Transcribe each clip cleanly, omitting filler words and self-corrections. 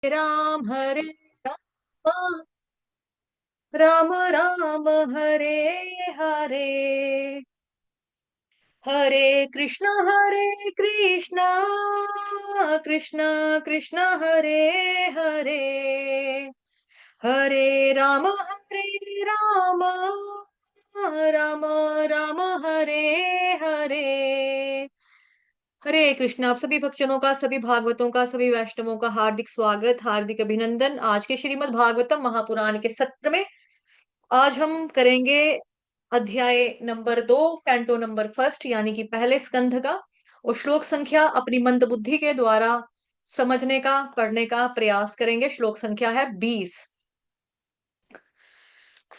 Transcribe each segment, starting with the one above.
हरे राम राम राम हरे हरे हरे कृष्ण कृष्ण कृष्ण हरे हरे हरे राम राम राम हरे हरे हरे कृष्ण। आप सभी भक्तजनों का, सभी भागवतों का, सभी वैष्णवों का हार्दिक स्वागत, हार्दिक अभिनंदन। आज के श्रीमद् भागवतम महापुराण के सत्र में आज हम करेंगे अध्याय नंबर 2, कैंटो नंबर फर्स्ट, यानी कि पहले स्कंध का, और श्लोक संख्या अपनी मंद बुद्धि के द्वारा समझने का, पढ़ने का प्रयास करेंगे। श्लोक संख्या है 20।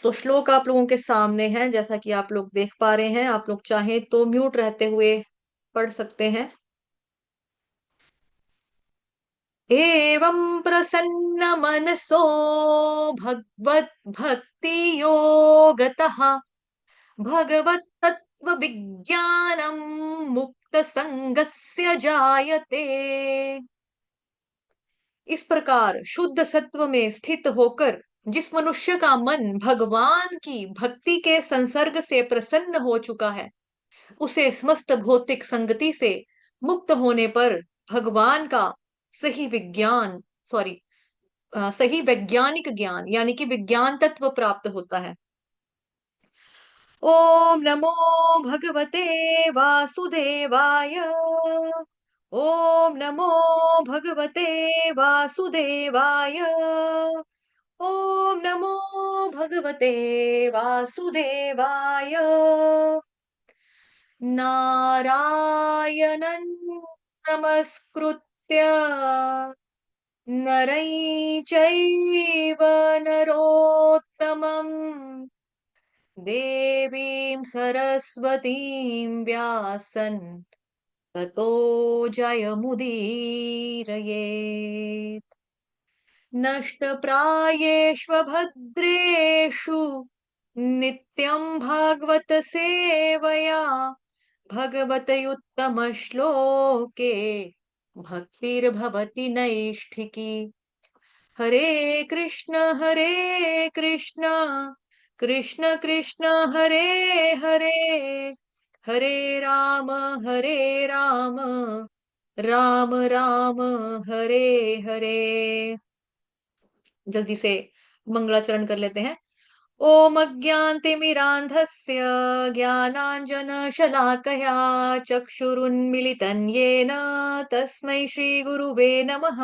तो श्लोक आप लोगों के सामने है, जैसा कि आप लोग देख पा रहे हैं। आप लोग चाहें तो म्यूट रहते हुए पढ़ सकते हैं। एवं प्रसन्न मनसो भगवत भक्ति योगतः भगवत तत्व विज्ञानम मुक्त संगस्य जायते। इस प्रकार शुद्ध सत्व में स्थित होकर जिस मनुष्य का मन भगवान की भक्ति के संसर्ग से प्रसन्न हो चुका है, उसे समस्त भौतिक संगति से मुक्त होने पर भगवान का सही विज्ञान सॉरी सही वैज्ञानिक ज्ञान, यानी कि विज्ञान तत्व प्राप्त होता है। ओम नमो भगवते वासुदेवाय। ओम नमो भगवते वासुदेवाय। ओम नमो भगवते वासुदेवाय। नारायणं नमस्कृत्य नरं चैव नरोत्तमं देवीं सरस्वतीं व्यासं ततो जयमुदीरयेत्। नष्टप्रायेष्वभद्रेषु नित्यं भागवत सेवया भगवतयुत्तमश्लोके भक्तिर्भवति नैष्ठिकी। हरे कृष्ण कृष्ण कृष्ण हरे हरे हरे राम राम राम हरे हरे। जल्दी से मंगलाचरण कर लेते हैं। ओम अज्ञानतिमिरान्धस्य ज्ञानाञ्जनशलाकया चक्षुरुन्मिलितं येन तस्मै श्रीगुरुवे नमः।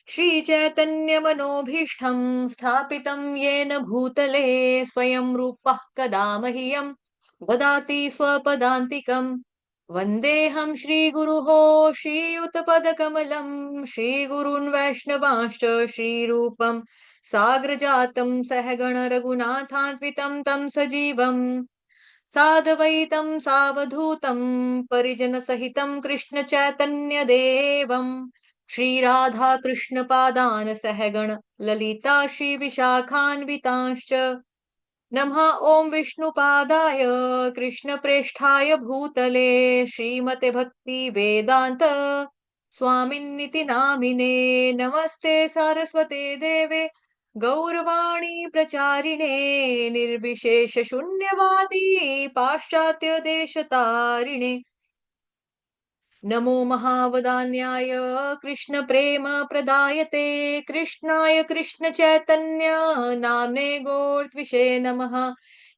श्रीचैतन्यमनोभीष्टं स्थापितं येन भूतले स्वयं रूपः कदा मह्यं ददाति स्वपदान्तिकम्। वन्देऽहं श्रीगुरुः श्रीयुतपदकमलं श्रीगुरून् वैष्णवांश्च श्रीरूपं साग्रजातं सहगण रघुनाथान्वितं तं सजीवम् साद्वैतं सावधूतं परिजनसहितं कृष्ण चैतन्य देवं श्रीराधा कृष्ण पादान सहगण ललिता श्री विशाखान्वितांश्च। नमः ओम विष्णुपादाय कृष्णप्रेष्ठाय भूतले श्रीमते भक्ति वेदांत स्वामिन्निति नामिने। नमस्ते सारस्वते देवे गौरवाणी प्रचारिणे निर्विशेष शून्यवादी पाश्चात्य देशतारिणे। नमो महावदान्याय कृष्ण प्रेम प्रदायते कृष्णाय कृष्ण चैतन्य नाम्ने गोर्त्विषे नमः।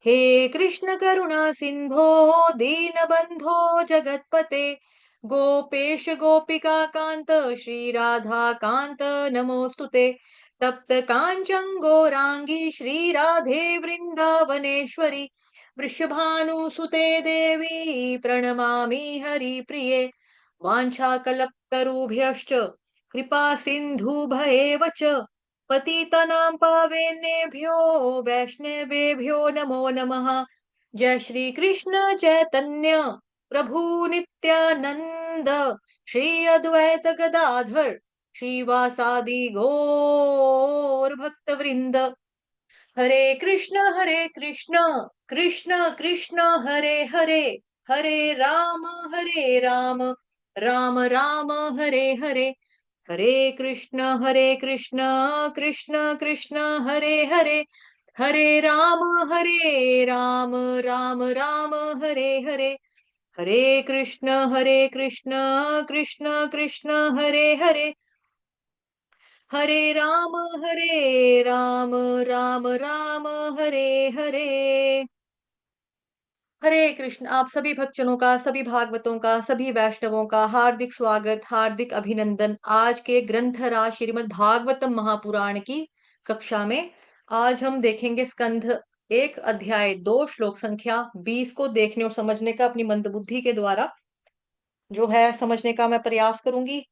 हे कृष्ण करुणा सिंधो दीनबंधो जगत्पते गोपेश गोपिका कांत श्री राधा कांत नमोस्तुते। तप्त कांचन गौरांगी श्री राधे वृंदावनेश्वरी वृषभानुसुते देवी प्रणमामि हरिप्रिये। वाञ्छाकल्पतरुभ्यश्च कृपा सिन्धुभयेव च पतितानां पावनेभ्यो वैष्णवेभ्यो नमो नमः। जय श्री कृष्ण चैतन्य प्रभु नित्यानंद श्री अद्वैत गदाधर श्रीवासादि गौर भक्त वृंद। हरे कृष्ण कृष्ण कृष्ण हरे हरे हरे राम राम राम हरे हरे। हरे कृष्ण कृष्ण कृष्ण हरे हरे, हरे राम राम राम हरे हरे, हरे कृष्ण कृष्ण कृष्ण हरे हरे, हरे राम राम राम हरे हरे। हरे कृष्ण। आप सभी भक्तजनों का, सभी भागवतों का, सभी वैष्णवों का हार्दिक स्वागत, हार्दिक अभिनंदन आज के ग्रंथराज श्रीमद् भागवतम महापुराण की कक्षा में। आज हम देखेंगे स्कंध एक, अध्याय 2, श्लोक संख्या 20 को देखने और समझने का अपनी मंदबुद्धि के द्वारा जो है समझने का मैं प्रयास करूंगी,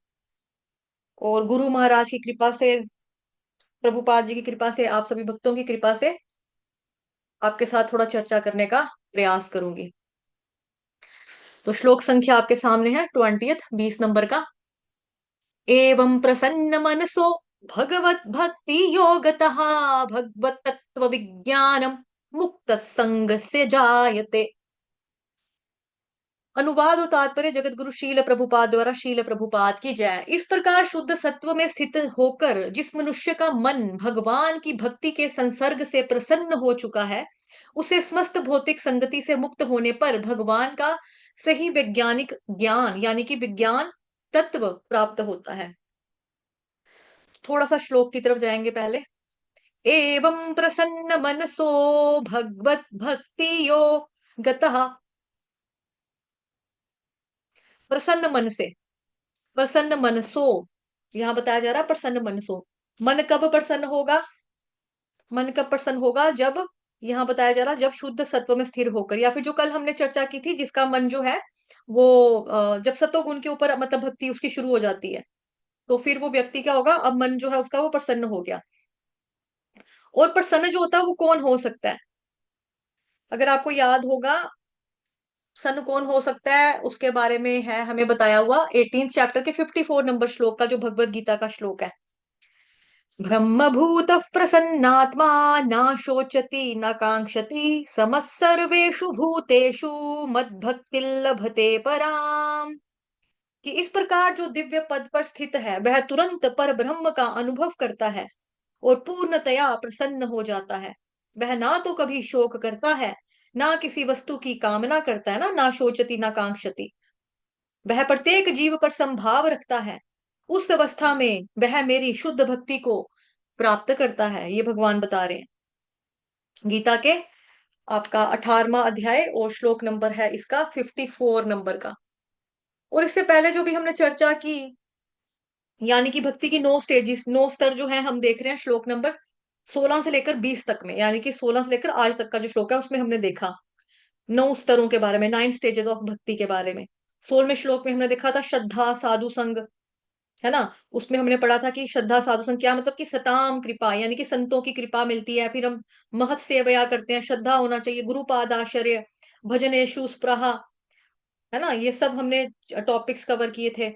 और गुरु महाराज की कृपा से, प्रभुपाद जी की कृपा से, आप सभी भक्तों की कृपा से आपके साथ थोड़ा चर्चा करने का प्रयास करूंगी। तो श्लोक संख्या आपके सामने है 20 नंबर का। एवं प्रसन्न मनसो भगवत भक्ति योगतः भगवत तत्व विज्ञानम मुक्त संग से जायते। अनुवाद और तात्पर्य जगत गुरु शील प्रभुपाद द्वारा। शील प्रभुपाद की जय। इस प्रकार शुद्ध सत्व में स्थित होकर जिस मनुष्य का मन भगवान की भक्ति के संसर्ग से प्रसन्न हो चुका है, उसे समस्त भौतिक संगति से मुक्त होने पर भगवान का सही वैज्ञानिक ज्ञान यानी कि विज्ञान तत्व प्राप्त होता है। थोड़ा सा श्लोक की तरफ जाएंगे पहले। एवं प्रसन्न मनसो भगवत भक्ति यो गतः। प्रसन्न मन से, प्रसन्न मनसो, यहां बताया जा रहा है प्रसन्न मनसो। मन कब प्रसन्न होगा? मन कब प्रसन्न होगा? जब, यहां बताया जा रहा जब शुद्ध सत्व में स्थिर होकर, या फिर जो कल हमने चर्चा की थी, जिसका मन जो है वो जब सत्व गुण के ऊपर मतलब भक्ति उसकी शुरू हो जाती है, तो फिर वो व्यक्ति क्या होगा, अब मन जो है उसका वो प्रसन्न हो गया। और प्रसन्न जो होता है वो कौन हो सकता है? अगर आपको याद होगा, सन कौन हो सकता है उसके बारे में है हमें बताया हुआ 18 चैप्टर के 54 नंबर श्लोक का, जो भगवत गीता का श्लोक है। ब्रह्मभूतः प्रसन्नात्मा न शोचति न कांक्षति समः सर्वेषु भूतेषु मद्भक्ति लभते पराम। कि इस प्रकार जो दिव्य पद पर स्थित है वह तुरंत पर ब्रह्म का अनुभव करता है और पूर्णतया प्रसन्न हो जाता है। वह ना तो कभी शोक करता है, ना किसी वस्तु की कामना करता है, ना शोचती ना कांक्षति। वह प्रत्येक जीव पर संभाव रखता है। उस अवस्था में वह मेरी शुद्ध भक्ति को प्राप्त करता है। ये भगवान बता रहे हैं गीता के आपका 18वां अध्याय, और श्लोक नंबर है इसका 54 नंबर का। और इससे पहले जो भी हमने चर्चा की, यानी कि भक्ति की 9 स्टेजेस, 9 स्तर जो है हम देख रहे हैं श्लोक नंबर 16 से लेकर 20 तक में, यानी कि 16 से लेकर आज तक का जो श्लोक है उसमें हमने देखा 9 स्तरों के बारे में, 9 स्टेजेस ऑफ भक्ति के बारे में। 16वें श्लोक में हमने देखा था श्रद्धा साधु संग, है ना। उसमें हमने पढ़ा था कि श्रद्धा साधु संग क्या मतलब, कि सताम कृपा, यानी कि संतों की कृपा मिलती है, फिर हम महत सेवया करते हैं, श्रद्धा होना चाहिए, गुरुपाद आश्रय, भजनेशु स्पृहा, है ना। ये सब हमने टॉपिक्स कवर किए थे।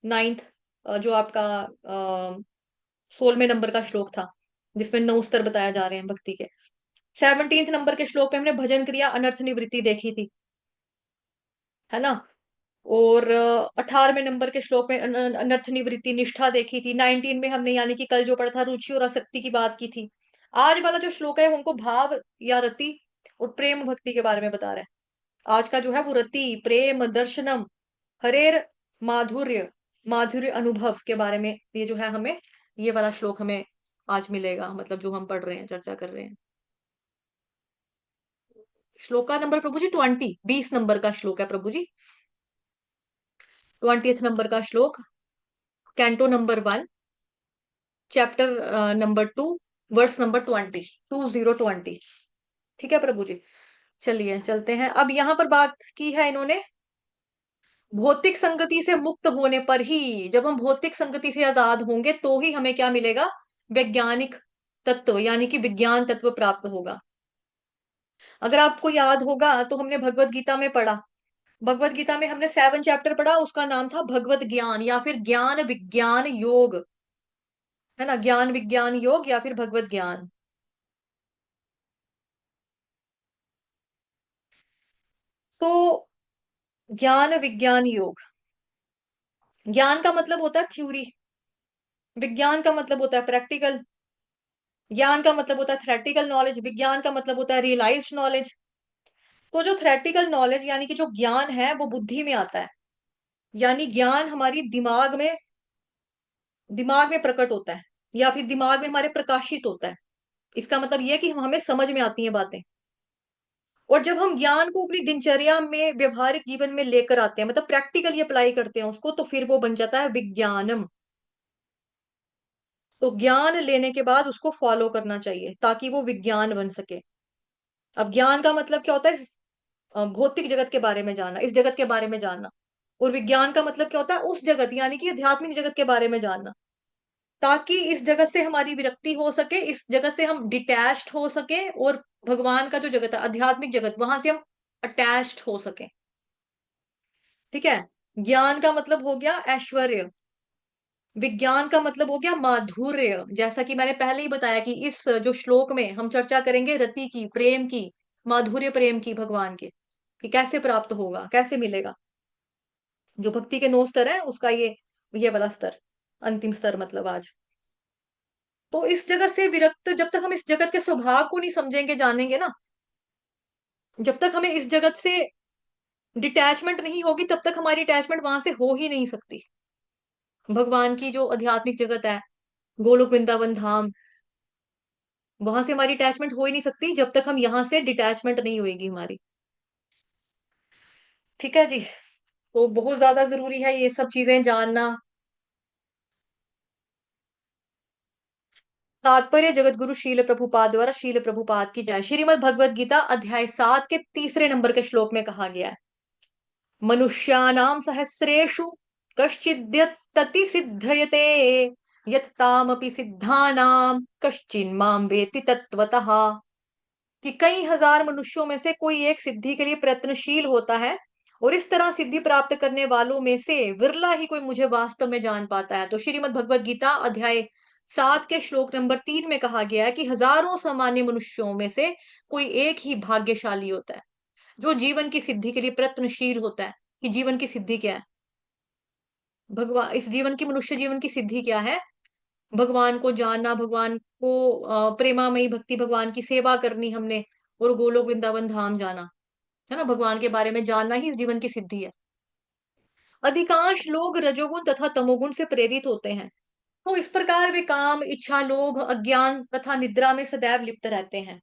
9th जो आपका 16वें नंबर का श्लोक था, जिसमें 9 स्तर बताया जा रहे हैं भक्ति के। 17th नंबर के श्लोक पे हमने भजन क्रिया अनर्थ निवृत्ति देखी थी, है ना। और 18वें नंबर के श्लोक में अनर्थ निवृत्ति निष्ठा देखी थी। 19 में हमने यानी कि कल जो पढ़ा था रुचि और आसक्ति की बात की थी। आज वाला जो श्लोक है उनको भाव या रति और प्रेम भक्ति के बारे में बता रहा है। आज का जो है वो रति प्रेम दर्शनम हरेर माधुर्य, माधुर्य अनुभव के बारे में ये जो है हमें, ये वाला श्लोक हमें आज मिलेगा, मतलब जो हम पढ़ रहे हैं, चर्चा कर रहे हैं। श्लोक का नंबर प्रभु जी 20 नंबर का श्लोक है प्रभु जी। 20 नंबर का श्लोक, canto number 1, chapter number 2, verse number 20। ठीक है प्रभु जी। चलिए चलते हैं। अब यहाँ पर बात की है इन्होंने भौतिक संगति से मुक्त होने पर ही, जब हम भौतिक संगति से आजाद होंगे तो ही हमें क्या मिलेगा, वैज्ञानिक तत्व यानी कि विज्ञान तत्व प्राप्त होगा। अगर आपको याद होगा तो हमने भगवत गीता में पढ़ा, भगवत गीता में हमने 7 चैप्टर पढ़ा, उसका नाम था भगवत ज्ञान या फिर ज्ञान विज्ञान योग, है ना। ज्ञान विज्ञान योग या फिर भगवत ज्ञान। तो ज्ञान विज्ञान योग, ज्ञान का मतलब होता है थ्योरी, विज्ञान का मतलब होता है प्रैक्टिकल, ज्ञान का मतलब होता है थ्योरेटिकल नॉलेज, विज्ञान का मतलब होता है रियलाइज्ड नॉलेज। तो जो थ्योरेटिकल नॉलेज यानी कि जो ज्ञान है वो बुद्धि में आता है, यानी ज्ञान हमारी दिमाग में प्रकट होता है, या फिर दिमाग में हमारे प्रकाशित होता है। इसका मतलब यह है कि हमें समझ में आती हैं बातें। और जब हम ज्ञान को अपनी दिनचर्या में व्यवहारिक जीवन में लेकर आते हैं, मतलब प्रैक्टिकली अप्लाई करते हैं उसको, तो फिर वो बन जाता है विज्ञानम। तो ज्ञान लेने के बाद उसको फॉलो करना चाहिए ताकि वो विज्ञान बन सके। अब ज्ञान का मतलब क्या होता है? भौतिक जगत के बारे में जानना, इस जगत के बारे में जानना। और विज्ञान का मतलब क्या होता है? उस जगत यानी कि आध्यात्मिक जगत के बारे में जानना, ताकि इस जगत से हमारी विरक्ति हो सके, इस जगत से हम डिटैच्ड हो सके, और भगवान का जो जगत है आध्यात्मिक जगत, वहां से हम अटैच्ड हो सके। ठीक है। ज्ञान का मतलब हो गया ऐश्वर्य, विज्ञान का मतलब हो गया माधुर्य। जैसा कि मैंने पहले ही बताया कि इस जो श्लोक में हम चर्चा करेंगे रति की, प्रेम की, माधुर्य प्रेम की भगवान के, कि कैसे प्राप्त होगा, कैसे मिलेगा। जो भक्ति के 9 स्तर है उसका ये वाला स्तर, अंतिम स्तर मतलब आज। तो इस जगत से विरक्त, जब तक हम इस जगत के स्वभाव को नहीं समझेंगे जानेंगे ना, जब तक हमें इस जगत से डिटैचमेंट नहीं होगी, तब तक हमारी अटैचमेंट वहां से हो ही नहीं सकती। भगवान की जो आध्यात्मिक जगत है, गोलोक वृंदावन धाम, वहां से हमारी अटैचमेंट हो ही नहीं सकती जब तक हम यहाँ से डिटैचमेंट नहीं होगी हमारी। ठीक है जी। तो बहुत ज्यादा जरूरी है ये सब चीजें जानना। तात्पर्य जगत गुरु शील प्रभुपाद द्वारा, शील प्रभुपाद की जय। श्रीमद् भगवद गीता अध्याय 7 के तीसरे नंबर के श्लोक में कहा गया है, मनुष्याणाम सहस्रेषु कश्चिद्यत्तति सिद्धयते, यत्तामपि सिद्धानाम कश्चिन्माम वेति तत्वतः। कि कई हजार मनुष्यों में से कोई एक सिद्धि के लिए प्रयत्नशील होता है, और इस तरह सिद्धि प्राप्त करने वालों में से विरला ही कोई मुझे वास्तव में जान पाता है। तो श्रीमद् भगवद गीता अध्याय 7 के श्लोक नंबर 3 में कहा गया है कि हजारों सामान्य मनुष्यों में से कोई एक ही भाग्यशाली होता है जो जीवन की सिद्धि के लिए प्रयत्नशील होता है। कि जीवन की सिद्धि क्या है? भगवान, इस जीवन की, मनुष्य जीवन की सिद्धि क्या है? भगवान को जानना, भगवान को प्रेमामयी भक्ति, भगवान की सेवा करनी हमने, और गोलोक वृंदावन धाम जाना, है ना, भगवान के बारे में जानना ही इस जीवन की सिद्धि है। अधिकांश लोग रजोगुण तथा तमोगुण से प्रेरित होते हैं, तो इस प्रकार वे काम, इच्छा, लोभ, अज्ञान तथा निद्रा में सदैव लिप्त रहते हैं।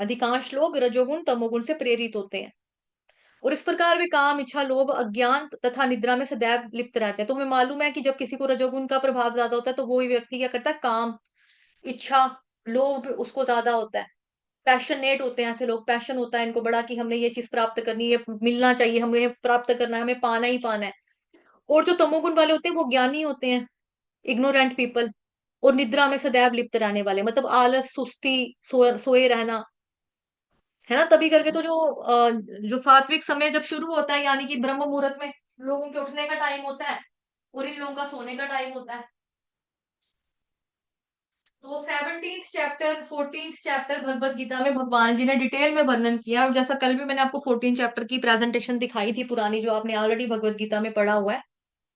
अधिकांश लोग रजोगुण तमोगुण से प्रेरित होते हैं, और इस प्रकार वे काम, इच्छा, लोभ, अज्ञान तथा निद्रा में सदैव लिप्त रहते हैं। तो हमें मालूम है कि जब किसी को रजोगुण का प्रभाव ज्यादा होता है तो वो व्यक्ति क्या करता है? काम, इच्छा, लोभ उसको ज्यादा होता है। पैशनेट होते हैं ऐसे लोग, पैशन होता है इनको बड़ा कि हमने ये चीज प्राप्त करनी है, मिलना चाहिए, हमें प्राप्त करना है, हमें पाना ही पाना है। और जो तमोगुण वाले होते हैं वो ज्ञानी होते हैं, इग्नोरेंट पीपल, और निद्रा में सदैव लिप्त रहने वाले, मतलब आलस, सुस्ती, सोए रहना, है ना। तभी करके तो जो सात्विक समय जब शुरू होता है, यानी कि ब्रह्म मुहूर्त में लोगों के उठने का टाइम होता है, और इन लोगों का सोने का टाइम होता है। तो 17th chapter, 14th chapter Bhagavad Gita में भगवान जी ने डिटेल में वर्णन किया। और जैसा कल भी मैंने आपको 14 चैप्टर की प्रेजेंटेशन दिखाई थी पुरानी, जो आपने ऑलरेडी भगवत गीता में पढ़ा हुआ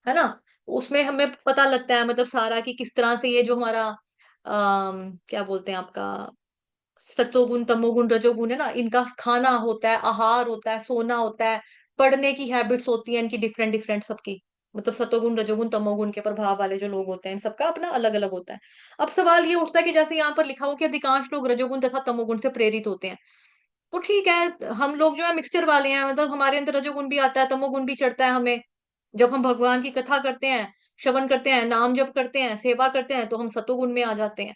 है ना। उसमें हमें पता लगता है मतलब सारा कि किस तरह से ये जो हमारा क्या बोलते हैं आपका, सत्वगुण, तमोगुण, रजोगुण है ना, इनका खाना होता है, आहार होता है, सोना होता है, पढ़ने की हैबिट्स होती है इनकी डिफरेंट डिफरेंट सबकी। मतलब सत्वगुण, रजोगुण, तमोगुण के प्रभाव वाले जो लोग होते हैं, इन सबका अपना अलग अलग होता है। अब सवाल ये उठता है कि जैसे यहाँ पर लिखा हो कि अधिकांश लोग रजोगुण तथा तमोगुण से प्रेरित होते हैं, तो ठीक है, हम लोग जो है मिक्सचर वाले हैं, मतलब हमारे अंदर रजोगुण भी आता है, तमोगुण भी चढ़ता है हमें। जब हम भगवान की कथा करते हैं, श्रवण करते हैं, नाम जप करते हैं, सेवा करते हैं, तो हम सत्वगुण में आ जाते हैं।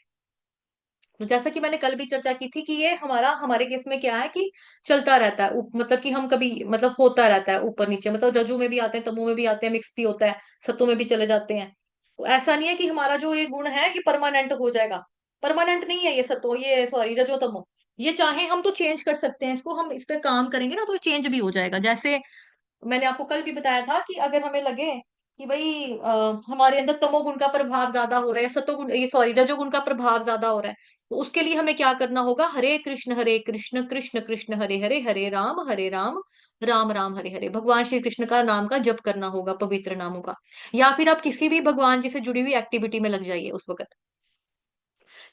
तो जैसा कि मैंने कल भी चर्चा की थी कि ये हमारे केस में क्या है कि चलता रहता है, मतलब कि हम कभी, मतलब होता रहता है ऊपर नीचे, मतलब रजू में भी आते हैं, तमो में भी आते हैं, मिक्स भी होता है, सत्तों में भी चले जाते हैं। तो ऐसा नहीं है कि हमारा जो ये गुण है ये परमानेंट हो जाएगा। परमानेंट नहीं है ये सत्तो, ये सॉरी रजो तमो। ये चाहे हम तो चेंज कर सकते हैं इसको, हम इस पे काम करेंगे ना तो चेंज भी हो जाएगा। जैसे मैंने आपको कल भी बताया था कि अगर हमें लगे कि भाई हमारे अंदर तमोगुण का प्रभाव ज्यादा हो रहा है, सतोगुण ये सॉरी रजोगुण का प्रभाव ज्यादा हो रहा है। तो उसके लिए हमें क्या करना होगा? हरे कृष्ण कृष्ण कृष्ण हरे हरे, हरे राम राम राम हरे हरे, भगवान श्री कृष्ण का नाम का जप करना होगा, पवित्र नामों का। या फिर आप किसी भी भगवान जी से जुड़ी हुई एक्टिविटी में लग जाइए उस वक्त,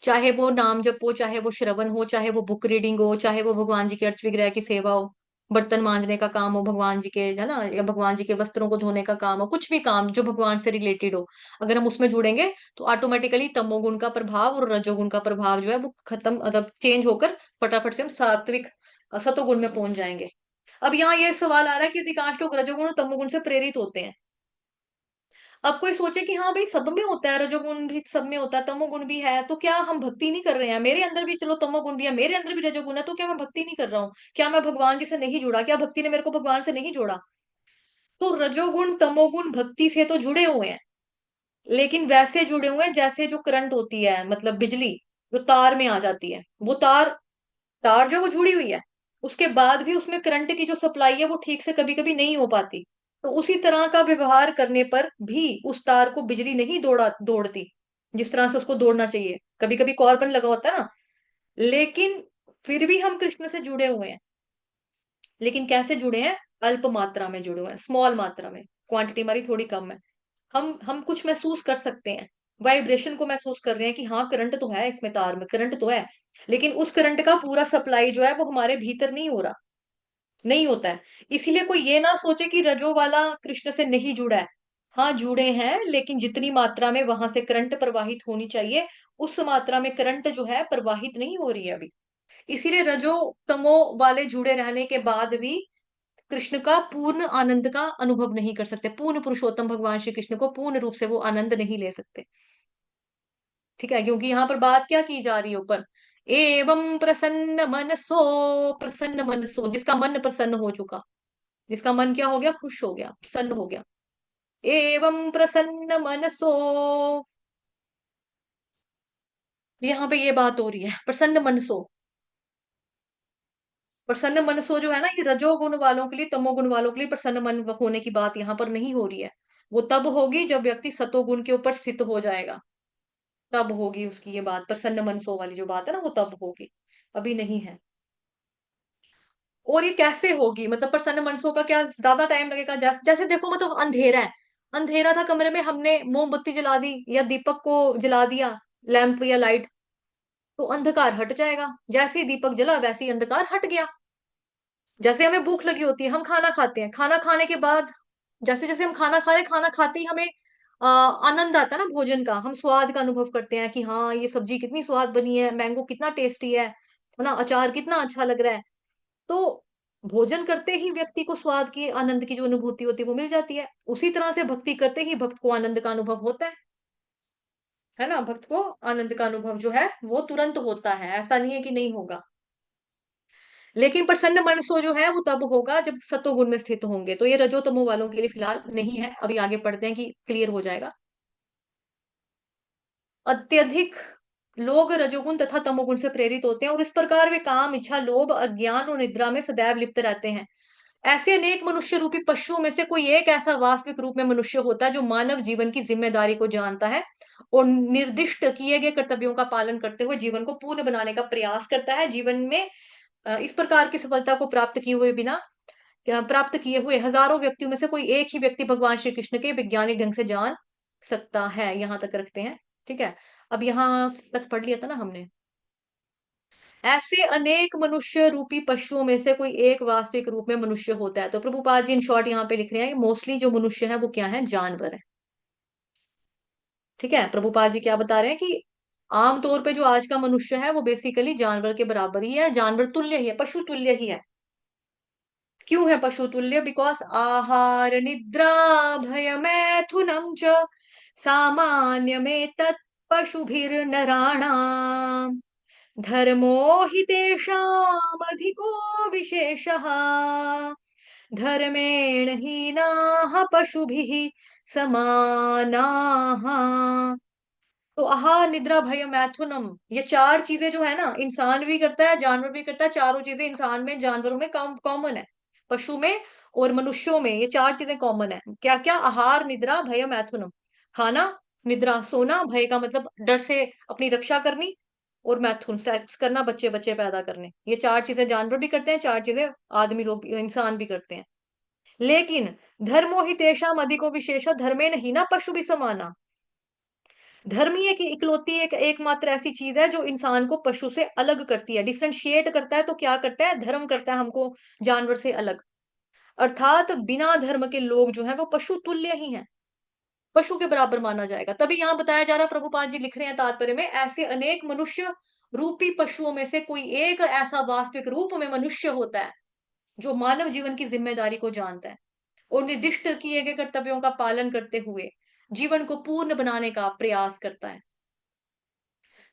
चाहे वो नाम जप हो, चाहे वो श्रवण हो, चाहे वो बुक रीडिंग हो, चाहे वो भगवान जी के अर्च विग्रह की सेवा हो, बर्तन मांजने का काम हो भगवान जी के, है ना, या भगवान जी के वस्त्रों को धोने का काम हो, कुछ भी काम जो भगवान से रिलेटेड हो, अगर हम उसमें जुड़ेंगे तो ऑटोमेटिकली तमोगुण का प्रभाव और रजोगुण का प्रभाव जो है वो खत्म, मतलब चेंज होकर फटाफट से हम सात्विक सतोगुण में पहुंच जाएंगे। अब यहाँ ये सवाल आ रहा है कि अधिकांश लोग रजोगुण और तमोगुण से प्रेरित होते हैं। अब कोई सोचे कि हाँ भाई सब में होता है, रजोगुण भी सब में होता है, तमोगुण भी है, तो क्या हम भक्ति नहीं कर रहे हैं? मेरे अंदर भी चलो तमोगुण भी है, मेरे अंदर भी रजोगुण है, तो क्या मैं भक्ति नहीं कर रहा हूँ? क्या मैं भगवान जी से नहीं जुड़ा? क्या भक्ति ने मेरे को भगवान से नहीं जोड़ा? तो रजोगुण तमोगुण भक्ति से तो जुड़े हुए हैं, लेकिन वैसे जुड़े हुए हैं जैसे जो करंट होती है, मतलब बिजली जो तार में आ जाती है, वो तार तार जो वो जुड़ी हुई है, उसके बाद भी उसमें करंट की जो सप्लाई है वो ठीक से कभी कभी नहीं हो पाती। तो उसी तरह का व्यवहार करने पर भी उस तार को बिजली नहीं दौड़ती जिस तरह से उसको दौड़ना चाहिए। कभी कभी कॉर्बन लगा होता है ना, लेकिन फिर भी हम कृष्ण से जुड़े हुए हैं। लेकिन कैसे जुड़े हैं? अल्प मात्रा में जुड़े हुए हैं, स्मॉल मात्रा में, क्वांटिटी हमारी थोड़ी कम है। हम कुछ महसूस कर सकते हैं, वाइब्रेशन को महसूस कर रहे हैं कि हाँ करंट तो है, इसमें तार में करंट तो है, लेकिन उस करंट का पूरा सप्लाई जो है वो हमारे भीतर नहीं हो रहा, नहीं होता है। इसीलिए कोई ये ना सोचे कि रजो वाला कृष्ण से नहीं जुड़ा है। हाँ जुड़े हैं, लेकिन जितनी मात्रा में वहां से करंट प्रवाहित होनी चाहिए उस मात्रा में करंट जो है प्रवाहित नहीं हो रही है अभी। इसीलिए रजो तमो वाले जुड़े रहने के बाद भी कृष्ण का पूर्ण आनंद का अनुभव नहीं कर सकते, पूर्ण पुरुषोत्तम भगवान श्री कृष्ण को पूर्ण रूप से वो आनंद नहीं ले सकते। ठीक है, क्योंकि यहाँ पर बात क्या की जा रही है ऊपर? एवं प्रसन्न मनसो, जिसका मन प्रसन्न हो चुका, जिसका मन क्या हो गया? खुश हो गया, प्रसन्न हो गया। एवं प्रसन्न मनसो, यहाँ पे ये बात हो रही है, प्रसन्न मनसो। प्रसन्न मनसो जो है ना, ये रजोगुण वालों के लिए, तमोगुण वालों के लिए प्रसन्न मन होने की बात यहाँ पर नहीं हो रही है। वो तब होगी जब व्यक्ति सतोगुण के ऊपर स्थित हो जाएगा, तब होगी उसकी ये बात, प्रसन्न मनसो वाली जो बात है ना वो तब होगी, अभी नहीं है। और ये कैसे होगी? मतलब प्रसन्न मनसों का क्या ज्यादा टाइम लगेगा? जैसे जैसे देखो, मतलब अंधेरा है, अंधेरा था कमरे में, हमने मोमबत्ती जला दी या दीपक को जला दिया, लैंप या लाइट, तो अंधकार हट जाएगा। जैसे ही दीपक जला वैसे ही अंधकार हट गया। जैसे हमें भूख लगी होती है, हम खाना खाते हैं, खाना खाने के बाद जैसे जैसे हम खाना खा रहे हैं, खाना खाते ही हमें आनंद आता है ना भोजन का, हम स्वाद का अनुभव करते हैं कि हाँ ये सब्जी कितनी स्वाद बनी है, मैंगो कितना टेस्टी है ना, अचार कितना अच्छा लग रहा है। तो भोजन करते ही व्यक्ति को स्वाद की आनंद की जो अनुभूति होती है वो मिल जाती है। उसी तरह से भक्ति करते ही भक्त को आनंद का अनुभव होता है ना, भक्त को आनंद का अनुभव जो है वो तुरंत होता है, ऐसा नहीं है कि नहीं होगा। लेकिन प्रसन्न मन सो जो है वो तब होगा जब सतोगुण में स्थित होंगे। तो ये रजो तमो वालों के लिए फिलहाल नहीं है, अभी आगे पढ़ते हैं कि क्लियर हो जाएगा। अत्यधिक लोग रजोगुण तथा तमोगुण से प्रेरित होते हैं और इस प्रकार वे काम, इच्छा, लोभ, अज्ञान और निद्रा में सदैव लिप्त रहते हैं। ऐसे अनेक मनुष्य रूपी पशुओं में से कोई एक ऐसा वास्तविक रूप में मनुष्य होता है जो मानव जीवन की जिम्मेदारी को जानता है और निर्दिष्ट किए गए कर्तव्यों का पालन करते हुए जीवन को पूर्ण बनाने का प्रयास करता है। जीवन में इस प्रकार की सफलता को प्राप्त किए हुए हजारों व्यक्तियों में से कोई एक ही व्यक्ति भगवान श्री कृष्ण के वैज्ञानिक ढंग से जान सकता है। यहाँ तक रखते हैं, ठीक है। अब यहाँ तक पढ़ लिया था ना हमने। ऐसे अनेक मनुष्य रूपी पशुओं में से कोई एक वास्तविक रूप में मनुष्य होता है। तो प्रभुपाद जी इन शॉर्ट यहाँ पे लिख रहे हैं कि मोस्टली जो मनुष्य है वो क्या है? जानवर है। ठीक है, प्रभुपाद जी क्या बता रहे हैं कि आमतौर पे जो आज का मनुष्य है वो बेसिकली जानवर के बराबर ही है, जानवर तुल्य ही है, पशु तुल्य ही है। क्यों है पशु तुल्य? बिकॉज आहार निद्रा भय मैथुनम च सामान्य में तत् पशुभिर्नराणाम् धर्मो हि तेषामधिको विशेषः धर्मेण हीनाः पशुभिः समानाः। तो आहार निद्रा भय मैथुनम, ये चार चीजें जो है ना, इंसान भी करता है जानवर भी करता है, चारों चीजें इंसान में जानवरों में कॉमन है, पशु में और मनुष्यों में ये 4 चीज़ें कॉमन है। क्या-क्या? आहार, निद्रा, भय, मैथुनम। खाना, निद्रा, सोना, भय का मतलब डर से अपनी रक्षा करनी और मैथुन सेक्स करना, बच्चे-बच्चे पैदा करने। ये 4 चीज़ें जानवर भी करते हैं, 4 चीज़ें आदमी लोग भी इंसान भी करते हैं। लेकिन धर्मो हि तेषाम् अधिको विशेषो धर्मेण हीना पशु भी समाना। धर्म ही एक इकलौती एक एकमात्र ऐसी चीज़ है जो इंसान को पशु से अलग करती है, डिफरेंशिएट करता है। तो क्या करता है? धर्म करता है हमको जानवर से अलग। अर्थात बिना धर्म के लोग जो हैं वो पशु तुल्य ही हैं, पशु के बराबर माना जाएगा। तभी यहाँ बताया जा रहा है, प्रभुपाद जी लिख रहे हैं तात्पर्य में, ऐसे अनेक मनुष्य रूपी पशुओं में से कोई एक ऐसा वास्तविक रूप में मनुष्य होता है, जो मानव जीवन की ज़िम्मेदारी को जानता है और निर्दिष्ट किए गए कर्तव्यों का पालन करते हुए जीवन को पूर्ण बनाने का प्रयास करता है।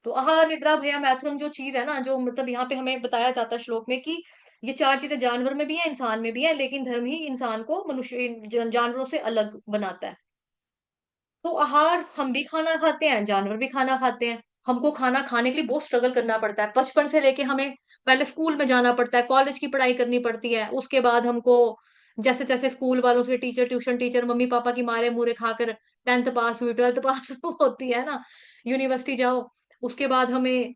तो आहार, निद्रा, भय, मैथुन जो चीज़ है ना, जो मतलब यहाँ पे हमें बताया जाता है श्लोक में कि ये 4 चीज़ें जानवर में भी हैं, इंसान में भी हैं, लेकिन धर्म ही इंसान को मनुष्य जानवरों से अलग बनाता है। तो आहार हम भी खाना खाते हैं, जानवर भी खाना खाते हैं। हमको खाना खाने के लिए बहुत स्ट्रगल करना पड़ता है। बचपन से लेके हमें पहले स्कूल में जाना पड़ता है, कॉलेज की पढ़ाई करनी पड़ती है। उसके बाद हमको जैसे-तैसे स्कूल वालों से टीचर, ट्यूशन टीचर, मम्मी-पापा की मारे-मुरे खाकर 10th पास हुई, 12th पास होती है ना, यूनिवर्सिटी जाओ। उसके बाद हमें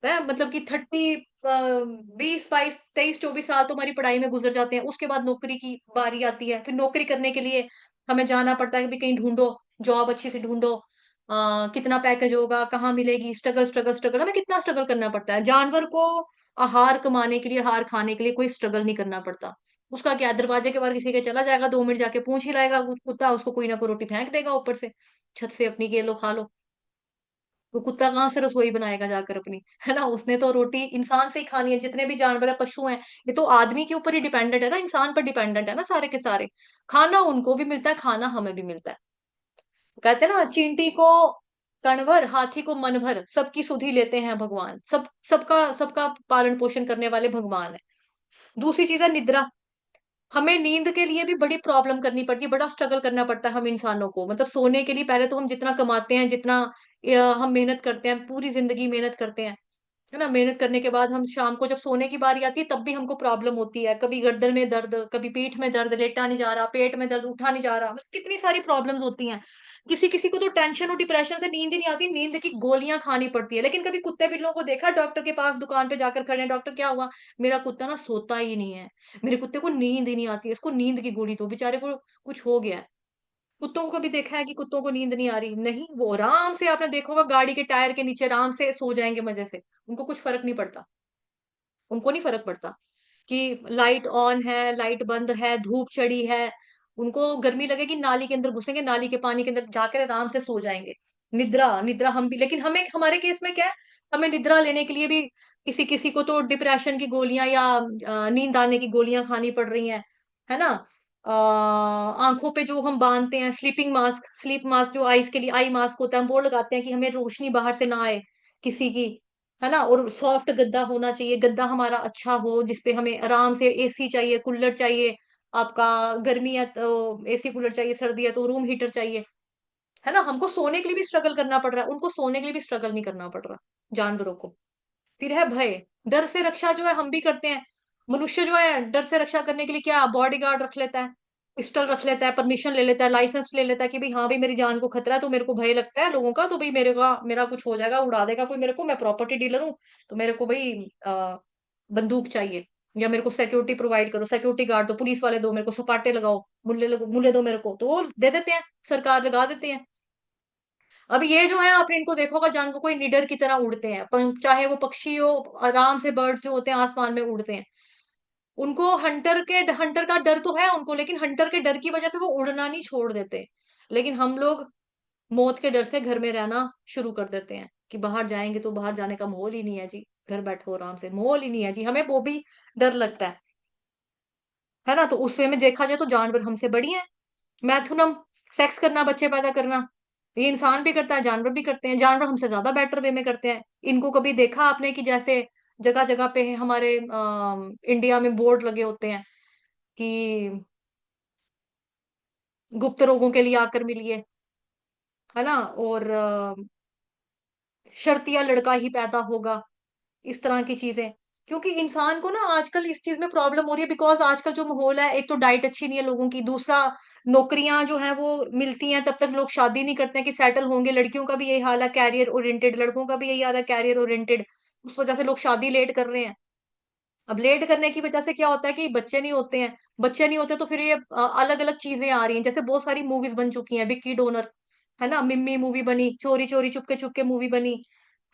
मतलब कि 30 20, 22, 23, 24 साल तो हमारी पढ़ाई में गुज़र जाते हैं। उसके बाद नौकरी की बारी आती है। फिर नौकरी करने के लिए हमें जाना पड़ता है कि भई कहीं ढूँढो, जॉब अच्छी सी ढूँढो। कितना पैकेज होगा, कहाँ मिलेगी, स्ट्रगल, स्ट्रगल, स्ट्रगल, हमें कितना स्ट्रगल करना पड़ता है। जानवर को आहार कमाने के लिए, आहार खाने के लिए कोई स्ट्रगल नहीं करना पड़ता। उसका क्या है, दरवाजे के बाहर किसी के चला जाएगा, 2 मिनट जाके पूँछ हिलाएगा कुत्ता, उसको कोई ना कोई रोटी फेंक देगा ऊपर से, छत से अपनी, "ये लो, खा लो।" वो कुत्ता कहाँ से रसोई बनाएगा जाकर अपनी, है ना? उसने तो रोटी इंसान से ही खानी है, जितने भी जानवर हैं, पशु हैं, ये तो आदमी के ऊपर ही डिपेंडेंट है ना, इंसान पर डिपेंडेंट है ना सारे के सारे। खाना उनको भी मिलता है, खाना हमें भी मिलता है। कहते हैं ना, चींटी को कण भर, हाथी को मन भर, सबकी सुधि लेते हैं भगवान। सबका सबका पालन-पोषण करने वाले भगवान हैं। दूसरी चीज़ है निद्रा। हमें नींद के लिए भी बड़ी प्रॉब्लम करनी पड़ती है, बड़ा स्ट्रगल करना पड़ता है हम इंसानों को। मतलब सोने के लिए पहले तो हम जितना कमाते हैं, जितना हम मेहनत करते हैं, पूरी ज़िंदगी मेहनत करते हैं, है ना? मेहनत करने के बाद हम शाम को जब सोने की बारी आती है, तब भी हमको प्रॉब्लम होती है। कभी गर्दन में दर्द, कभी पीठ में दर्द, लेटा नहीं जा रहा, पेट में दर्द, उठा नहीं जा रहा, बस कितनी सारी प्रॉब्लम्स होती हैं। किसी-किसी को तो टेंशन और डिप्रेशन से नींद ही नहीं आती, नींद की गोलियाँ खानी पड़ती है। लेकिन कभी कुत्ते-बिल्लों को देखा डॉक्टर के पास दुकान पे जाकर खड़े हैं, "डॉक्टर क्या हुआ?" "मेरा कुत्ता ना सोता ही नहीं है। मेरे कुत्ते को नींद ही नहीं आती है, इसको नींद की गोली दो, बेचारे को कुछ हो गया है।" कुत्तों को कभी देखा है कि कुत्तों को नींद नहीं आ रही? नहीं, वो आराम से आपने देखा होगा गाड़ी के टायर के नीचे आराम से सो जाएँगे मज़े से, उनको कुछ फ़र्क नहीं पड़ता। उनको नहीं फ़र्क पड़ता कि लाइट ऑन है, लाइट बंद है, धूप चढ़ी है, उनको गर्मी लगेगी नाली के अंदर घुसेंगे, नाली के पानी के अंदर जाकर आराम से सो जाएँगे। निद्रा निद्रा हम भी, लेकिन हमें हमारे केस में क्या है, हमें निद्रा लेने के लिए भी किसी-किसी को तो डिप्रेशन की गोलियाँ या नींद आने की गोलियाँ खानी पड़ रही हैं, है ना? आँखों पे जो हम बाँधते हैं स्लीपिंग मास्क, स्लीप मास्क जो आइज़ के लिए आई मास्क होता है, हम वो लगाते हैं कि हमें रोशनी बाहर से ना आए किसी की, है ना? और सॉफ्ट गद्दा होना चाहिए, गद्दा हमारा अच्छा हो, जिसपे हमें आराम से एसी चाहिए, कूलर चाहिए, आपका गर्मी है तो एसी कूलर चाहिए, सर्दी है तो रूम हीटर चाहिए, है ना? हमको सोने के लिए भी स्ट्रगल करना पड़ रहा है, उनको सोने के लिए भी स्ट्रगल नहीं करना पड़ रहा, जानवरों को। फिर है भय, डर से रक्षा जो है हम भी करते हैं। मनुष्य जो है डर से रक्षा करने के लिए क्या बॉडीगार्ड रख लेता है, पिस्टल रख लेता है, परमिशन ले लेता है, लाइसेंस ले लेता है कि भई हाँ, भई मेरी जान को खतरा है तो मेरे को भय लगता है लोगों का, तो भई मेरा कुछ हो जाएगा, उड़ा देगा कोई मेरे को, मैं प्रॉपर्टी डीलर हूँ, तो मेरे को भई बंदूक चाहिए या मेरे को सिक्योरिटी प्रोवाइड करो, सिक्योरिटी गार्ड दो, पुलिस वाले दो, मेरे को सपाटे लगाओ, मुल्ले दो मेरे को, तो वो दे देते हैं, सरकार लगा देते हैं। अब ये जो है आपने इनको देखा होगा जानवरों को, ये निडर की तरह उड़ते हैं, चाहे वो पक्षी हो, आराम से बर्ड्स जो होते हैं आसमान में उड़ते हैं। उनको हंटर का डर तो है उनको, लेकिन हंटर के डर की वजह से वो उड़ना नहीं छोड़ देते। लेकिन हम लोग मौत के डर से घर में रहना शुरू कर देते हैं कि बाहर जाएँगे तो बाहर जाने का माहौल ही नहीं है जी, घर बैठो आराम से, माहौल ही नहीं है जी, हमें वो भी डर लगता है ना? तो उस वे में देखा जाए तो जानवर हमसे बढ़िया हैं। मैथुनम, सेक्स करना, बच्चे पैदा करना, ये इंसान भी करता है, जानवर भी करते हैं। जानवर हमसे ज़्यादा बेटर वे में करते हैं। इनको कभी देखा आपने कि जैसे जगह-जगह पे हमारे इंडिया में बोर्ड लगे होते हैं कि गुप्त रोगों के लिए आकर मिलिए, है ना? और शर्तिया लड़का ही पैदा होगा, इस तरह की चीज़ें। क्योंकि इंसान को ना आजकल इस चीज में प्रॉब्लम हो रही है, बिकॉज आजकल जो माहौल है, एक तो डाइट अच्छी नहीं है लोगों की, दूसरा नौकरियां जो है वो मिलती हैं तब तक लोग शादी नहीं करते हैं कि सेटल होंगे। लड़कियों का भी यही हाल है कैरियर ओरिएंटेड, लड़कों का भी यही हाल है कैरियर ओरिएंटेड। उस वजह से लोग शादी लेट कर रहे हैं। अब लेट करने की वजह से क्या होता है कि बच्चे नहीं होते हैं। बच्चे नहीं होते तो फिर ये अलग अलग चीजें आ रही हैं, जैसे बहुत सारी मूवीज बन चुकी हैं, विक्की डोनर, है ना, मिम्मी मूवी बनी, चोरी चोरी चुपके चुपके मूवी बनी,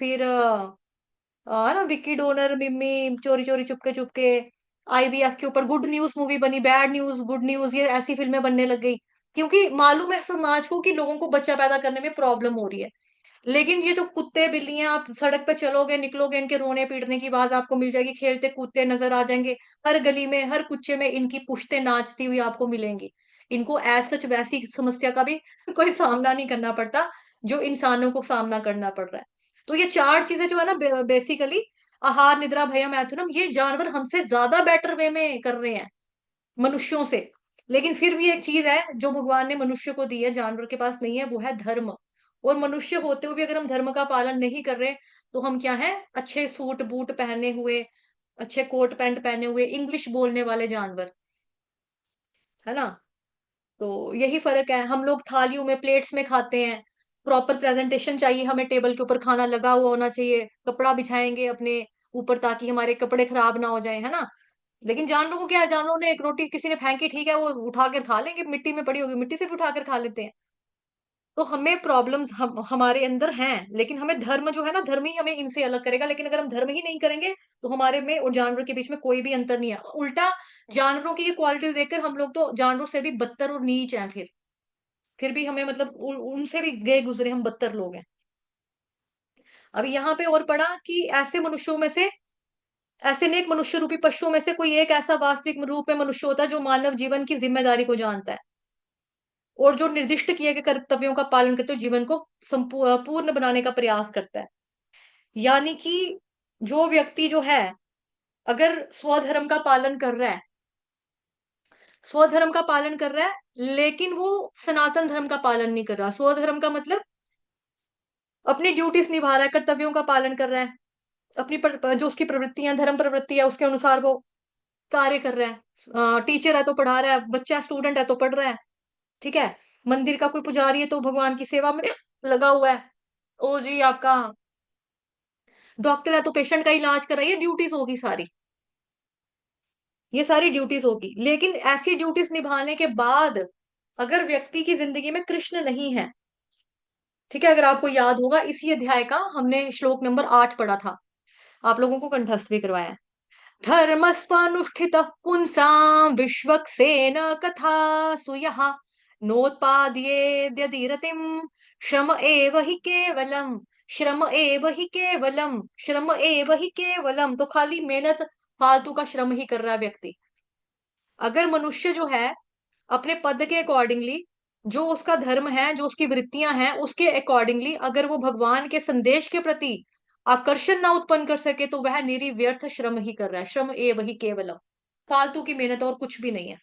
फिर है ना, विक्की डोनर, मिम्मी, चोरी चोरी चुपके चुपके, आईवीएफ के ऊपर गुड न्यूज मूवी बनी, बैड न्यूज, गुड न्यूज, ये ऐसी फिल्में बनने लग गई। क्योंकि मालूम है समाज को कि लोगों को बच्चा पैदा करने में प्रॉब्लम हो रही है। लेकिन ये जो कुत्ते बिल्लियां, आप सड़क पे चलोगे निकलोगे, इनके रोने पीटने की आवाज आपको मिल जाएगी, खेलते कूदते नजर आ जाएंगे। हर गली में हर कुच्चे में इनकी पुश्तें नाचती हुई आपको मिलेंगी। इनको एज सच वैसी समस्या का भी कोई सामना नहीं करना पड़ता जो इंसानों को सामना करना पड़ रहा है। तो ये चार चीजें जो है ना, बेसिकली आहार निद्रा भयम मैथुनम, ये जानवर हमसे ज्यादा बेटर वे में कर रहे हैं मनुष्यों से। लेकिन फिर भी एक चीज है जो भगवान ने मनुष्य को दी है, जानवर के पास नहीं है, वो है धर्म। और मनुष्य होते हुए भी अगर हम धर्म का पालन नहीं कर रहे, तो हम क्या है, अच्छे सूट बूट पहने हुए, अच्छे कोट पैंट पहने हुए, इंग्लिश बोलने वाले जानवर, है ना। तो यही फर्क है। हम लोग थालियों में प्लेट्स में खाते हैं, प्रॉपर प्रेजेंटेशन चाहिए हमें, टेबल के ऊपर खाना लगा हुआ होना चाहिए, कपड़ा बिछाएंगे अपने ऊपर ताकि हमारे कपड़े खराब ना हो जाए, है ना। लेकिन जानवरों को क्या है, जानवरों ने एक रोटी किसी ने फेंकी, ठीक है, वो उठा कर खा लेंगे, मिट्टी में पड़ी होगी मिट्टी से भी उठा कर खा लेते हैं। तो हमें प्रॉब्लम्स हमारे अंदर हैं, लेकिन हमें धर्म जो है ना, धर्म ही हमें इनसे अलग करेगा। लेकिन अगर हम धर्म ही नहीं करेंगे तो हमारे में और जानवर के बीच में कोई भी अंतर नहीं है। उल्टा जानवरों की ये क्वालिटी देखकर हम लोग तो जानवरों से भी बदतर और नीच हैं। फिर भी हमें मतलब उनसे भी गए गुजरे हम बदतर लोग हैं। अब यहाँ पे और पढ़ा कि ऐसे मनुष्यों में से, ऐसे नेक मनुष्य रूपी पशुओं में से कोई एक ऐसा वास्तविक रूप में मनुष्य होता है जो मानव जीवन की जिम्मेदारी को जानता है और जो निर्दिष्ट किए गए कर्तव्यों का पालन करते हुए जीवन को पूर्ण बनाने का प्रयास करता है। यानी कि जो व्यक्ति जो है, अगर स्वधर्म का पालन कर रहा है, स्वधर्म का पालन कर रहा है, लेकिन वो सनातन धर्म का पालन नहीं कर रहा। स्वधर्म का मतलब अपनी ड्यूटीज निभा रहा है, कर्तव्यों का पालन कर रहा है, अपनी जो उसकी प्रवृत्तियां धर्म प्रवृत्ति है उसके अनुसार वो कार्य कर रहा है। टीचर है तो पढ़ा रहा है, बच्चा स्टूडेंट है तो पढ़ रहा है, ठीक है। मंदिर का कोई पुजारी है तो भगवान की सेवा में लगा हुआ है। ओ जी आपका डॉक्टर है तो पेशेंट का इलाज कर रहा है, ये ड्यूटीज होगी सारी, ये सारी ड्यूटीज होगी। लेकिन ऐसी ड्यूटीज निभाने के बाद अगर व्यक्ति की जिंदगी में कृष्ण नहीं है, ठीक है, अगर आपको याद होगा इसी अध्याय का हमने श्लोक नंबर 8 पढ़ा था, आप लोगों को कंठस्थ भी करवाया। धर्मस्वानुष्ठितः पुंसां विश्वक्सेन कथासु यः नोत्पाद्येद्यदिरतिम् श्रम एव हि केवलम, श्रम एव हि केवलम, श्रम एव हि केवलम। तो खाली मेहनत, फालतू का श्रम ही कर रहा है व्यक्ति। अगर मनुष्य जो है अपने पद के अकॉर्डिंगली, जो उसका धर्म है, जो उसकी वृत्तियां हैं, उसके अकॉर्डिंगली अगर वो भगवान के संदेश के प्रति आकर्षण ना उत्पन्न कर सके, तो वह निरी व्यर्थ श्रम ही कर रहा है। श्रम ए वही केवलम, फालतू की मेहनत और कुछ भी नहीं है,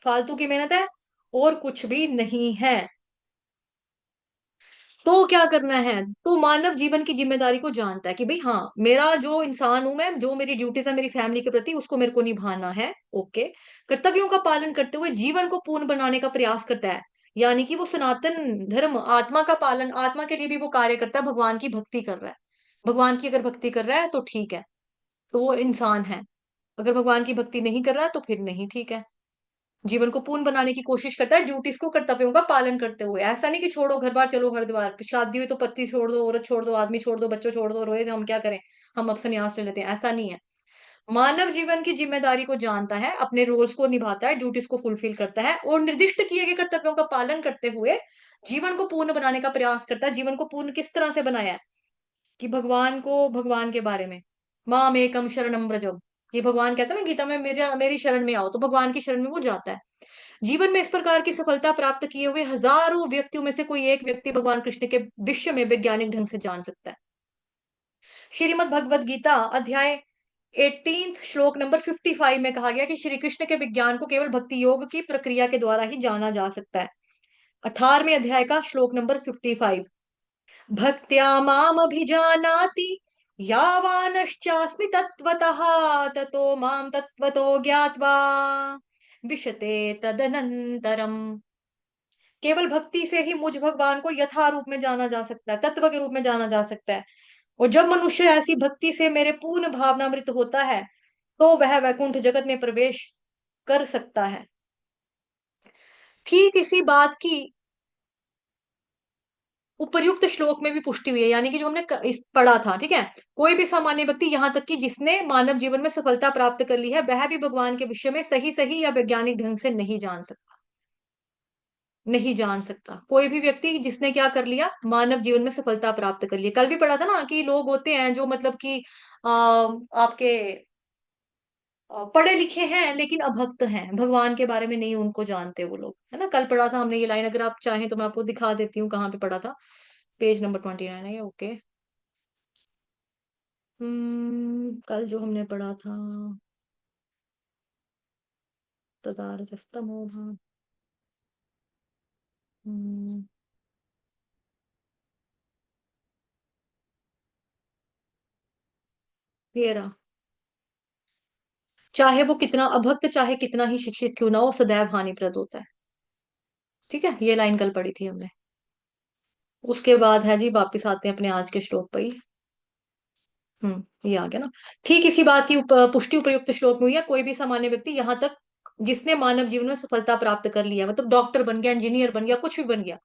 फालतू की मेहनत है और कुछ भी नहीं है। तो क्या करना है, तो मानव जीवन की जिम्मेदारी को जानता है कि भाई हाँ, मेरा जो इंसान हूं मैं, जो मेरी ड्यूटीज है मेरी फैमिली के प्रति, उसको मेरे को निभाना है, ओके। कर्तव्यों का पालन करते हुए जीवन को पूर्ण बनाने का प्रयास करता है। यानी कि वो सनातन धर्म आत्मा का पालन, आत्मा के लिए भी वो कार्य करता है, भगवान की भक्ति कर रहा है। भगवान की अगर भक्ति कर रहा है तो ठीक है, तो वो इंसान है। अगर भगवान की भक्ति नहीं कर रहा तो फिर नहीं ठीक है। जीवन को पूर्ण बनाने की कोशिश करता है ड्यूटीज को, कर्तव्यों का पालन करते हुए। ऐसा नहीं कि छोड़ो घर बार चलो हरिद्वार, शादी हुई तो पति छोड़ दो, औरत छोड़ दो, आदमी छोड़ दो, बच्चों छोड़ दो, रोए तो हम क्या करें, हम अब संन्यास ले लेते हैं, ऐसा नहीं है। मानव जीवन की जिम्मेदारी को जानता है, अपने रोल्स को निभाता है, ड्यूटीज को फुलफिल करता है और निर्दिष्ट किए गए कर्तव्यों का पालन करते हुए जीवन को पूर्ण बनाने का प्रयास करता है। जीवन को पूर्ण किस तरह से बनाया है कि भगवान को, भगवान के बारे में, माम एकम शरणम व्रजम, ये भगवान कहता है ना गीता में, मेरा मेरी शरण में आओ, तो भगवान की शरण में वो जाता है। जीवन में इस प्रकार की सफलता प्राप्त किए हुए हजारों व्यक्तियों में से कोई एक व्यक्ति भगवान कृष्ण के विश्व में वैज्ञानिक ढंग से जान सकता है। श्रीमद् भगवद गीता अध्याय 18 श्लोक नंबर 55 में कहा गया कि श्री कृष्ण के विज्ञान को केवल भक्ति योग की प्रक्रिया के द्वारा ही जाना जा सकता है। 18वें अध्याय का श्लोक नंबर 55, भक्त्या माम अभिजानाति यावानश्चास्मि तत्त्वतः ततो मां तत्त्वतो ज्ञात्वा विशते तदनंतरम। केवल भक्ति से ही मुझ भगवान को यथा रूप में जाना जा सकता है, तत्व के रूप में जाना जा सकता है। और जब मनुष्य ऐसी भक्ति से मेरे पूर्ण भावनामृत होता है, तो वह वैकुंठ जगत में प्रवेश कर सकता है। ठीक इसी बात की उपर्युक्त श्लोक में भी पुष्टि हुई है, यानी कि जो हमने पढ़ा था, ठीक है। कोई भी सामान्य व्यक्ति, यहाँ तक कि जिसने मानव जीवन में सफलता प्राप्त कर ली है, वह भी भगवान के विषय में सही सही या वैज्ञानिक ढंग से नहीं जान सकता। नहीं जान सकता कोई भी व्यक्ति जिसने क्या कर लिया, मानव जीवन में सफलता प्राप्त कर लिया। कल भी पढ़ा था ना कि लोग होते हैं जो मतलब कि आपके पढ़े लिखे हैं लेकिन अभक्त हैं, भगवान के बारे में नहीं उनको जानते वो लोग, है ना। कल पढ़ा था हमने ये लाइन, अगर आप चाहें तो मैं आपको दिखा देती हूँ कहाँ पे पढ़ा था। पेज नंबर 29 है ये, ओके। कल जो हमने पढ़ा था, तदारतस्तमो भाव। हम्म, ये रहा। चाहे वो कितना अभक्त, चाहे कितना ही शिक्षित क्यों ना हो, सदैव हानिप्रद होता है। ठीक है, ये लाइन कल पढ़ी थी हमने। उसके बाद है जी, वापिस आते हैं अपने आज के श्लोक पर ही। ये आ गया ना। ठीक इसी बात की पुष्टि उपयुक्त श्लोक में हुई है। कोई भी सामान्य व्यक्ति, यहाँ तक जिसने मानव जीवन में सफलता प्राप्त कर लिया, मतलब डॉक्टर बन गया, इंजीनियर बन गया, कुछ भी बन गया,